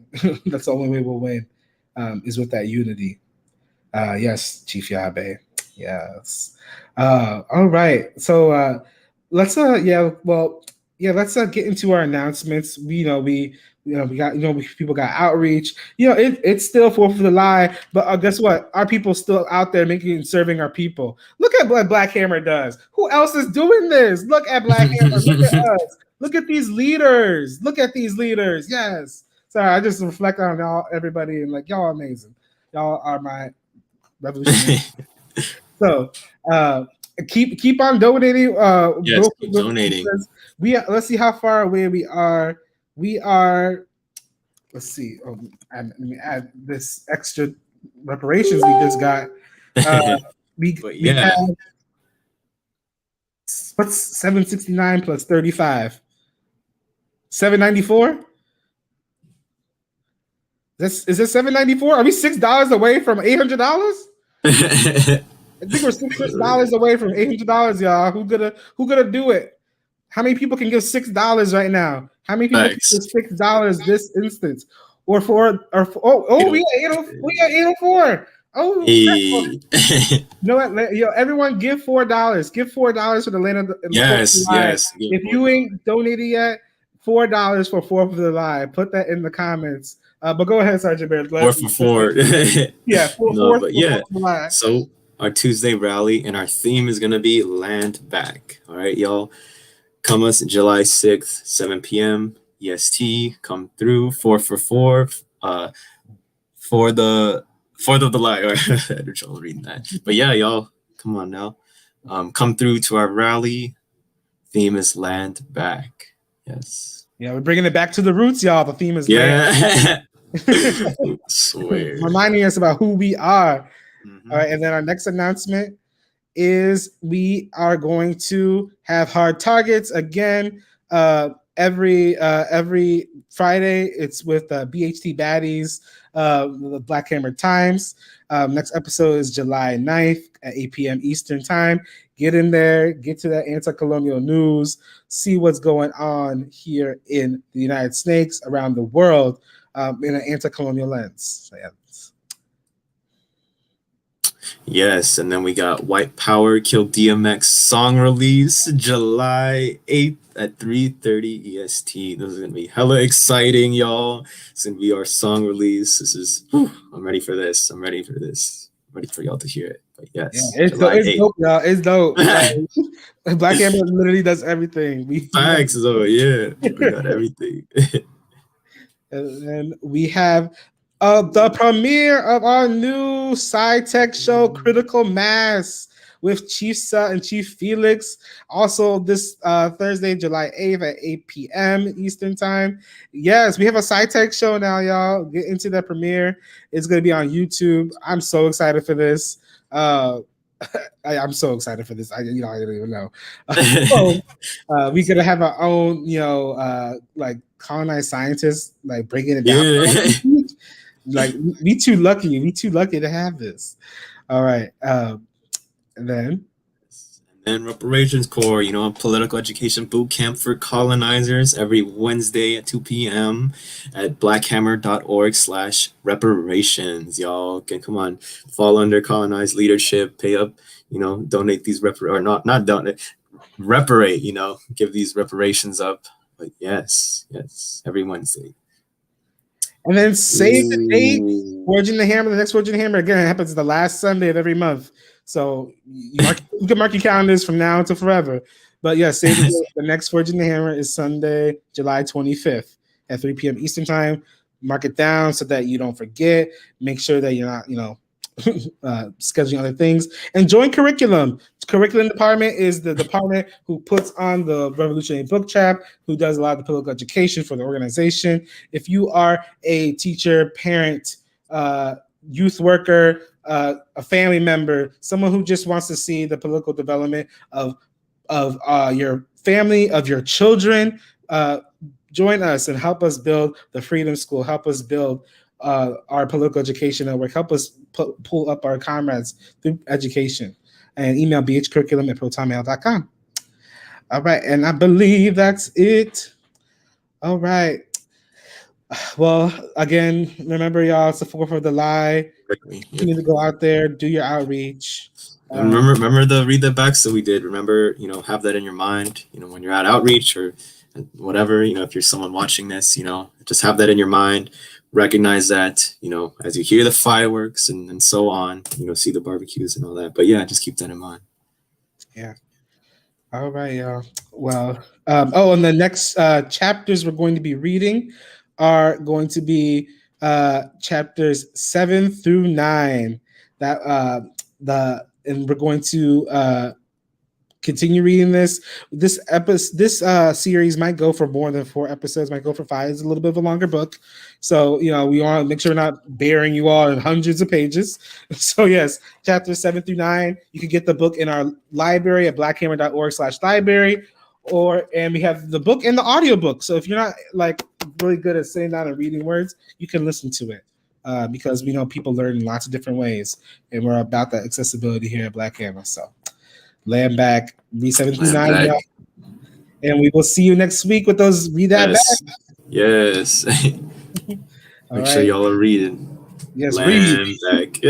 That's the only way we'll win. Is with that unity. Yes, Chief Yabe. Yes. All right. So let's. Yeah. Well, yeah, let's get into our announcements. We got people got outreach. It's still 4th of July, but guess what? Our people still out there making and serving our people. Look at what Black Hammer does. Who else is doing this? Look at Black Hammer. Look at us. Look at these leaders. Look at these leaders. Yes. Sorry, I just reflect on y'all, everybody, and like y'all are amazing. Y'all are my revolutionary. So keep on donating. Yes, keep donating. Let's see how far away we are. We are. Let's see. Let me add this extra reparations we just got. We have, what's 769 plus 35? 794. Is this 794? Are we $6 away from $800? I think we're $6 away from $800, y'all. Who gonna do it? How many people can give $6 right now? How many people can give $6 this instance? We got 804. Oh, you know what? Everyone give $4. Give $4 for the land of the yes. If you ain't donated yet, $4 for 4th of July. Put that in the comments. But go ahead, Sergeant Bear. 4 for 4. Yeah, 4 but yeah. So our Tuesday rally and our theme is gonna be Land Back. All right, y'all. Come us July 6th, 7 p.m. EST. Come through 4 for 4. For the 4th of July. Or I don't know reading that. But yeah, y'all, come on now. Come through to our rally. Theme is Land Back. Yes. Yeah, we're bringing it back to the roots, y'all. The theme is land. Swear. Reminding us about who we are. All right, and then our next announcement is we are going to have hard targets again every Friday. It's with BHT Baddies, the Black Hammer Times. Next episode is July 9th at 8 p.m. Eastern Time. Get in there, get to that anti-colonial news, see what's going on here in the United States, around the world, in an anti-colonial lens. So, yeah. Yes, and then we got White Power Kill DMX song release July 8th at 3:30 EST. This is gonna be hella exciting, y'all. It's gonna be our song release. I'm ready for this. I'm ready for y'all to hear it. But yes, yeah, it's dope, y'all. It's dope. Black Hammer literally does everything. Facts, though, yeah. We got everything. And then we have the premiere of our new sci-tech show, Critical Mass, with Chief Sut and Chief Felix. Also this Thursday, July 8th at 8 p.m. Eastern Time. Yes, we have a sci-tech show now, y'all. Get into the premiere. It's going to be on YouTube. I'm so excited for this. I'm so excited for this. I don't even know. We're gonna have our own, like colonized scientists, like breaking it down. Yeah. Like we too lucky. We too lucky to have this. All right, and then Reparations Corps, a political education boot camp for colonizers every Wednesday at 2 p.m. at blackhammer.org/reparations. Y'all can come on, fall under colonized leadership, pay up, donate these not donate, reparate, give these reparations up. But yes, every Wednesday. And then save the date, Forging the Hammer. The next Forging the Hammer again happens the last Sunday of every month. So you can mark your calendars from now until forever. But yeah, save the date. The next Forging the Hammer is Sunday, July 25th at 3 p.m. Eastern Time. Mark it down so that you don't forget. Make sure that you're not, scheduling other things. And join Curriculum. Curriculum department is the department who puts on the Revolutionary Book Chap, who does a lot of the political education for the organization. If you are a teacher, parent, youth worker, a family member, someone who just wants to see the political development of your family, of your children, join us and help us build the Freedom School, help us build our political education network, help us pull up our comrades through education, and email bhcurriculum@protonmail.com. All right, and I believe that's it. All right. Well, again, remember, y'all, it's the 4th of July. You need to go out there, do your outreach. Remember the read that back. So we did. Remember, have that in your mind. When you're at outreach or whatever, if you're someone watching this, just have that in your mind. Recognize that, as you hear the fireworks and so on, see the barbecues and all that. But yeah, just keep that in mind. Yeah. All right, y'all. Well, and the next chapters we're going to be reading are going to be chapters 7 through 9. And we're going to continue reading this. This series might go for more than 4 episodes, might go for 5. It's a little bit of a longer book, so we want to make sure we're not bearing you all in hundreds of pages. So yes, chapters 7 through 9. You can get the book in our library at blackhammer.org/library, and we have the book and the audiobook. So if you're not like really good at sitting down and reading words, you can listen to it. Because we know people learn in lots of different ways, and we're about that accessibility here at Black Hammer. So land back, read 7 through 9, and we will see you next week with those read that back. Yes. Make sure y'all are reading. Yes, land read. back.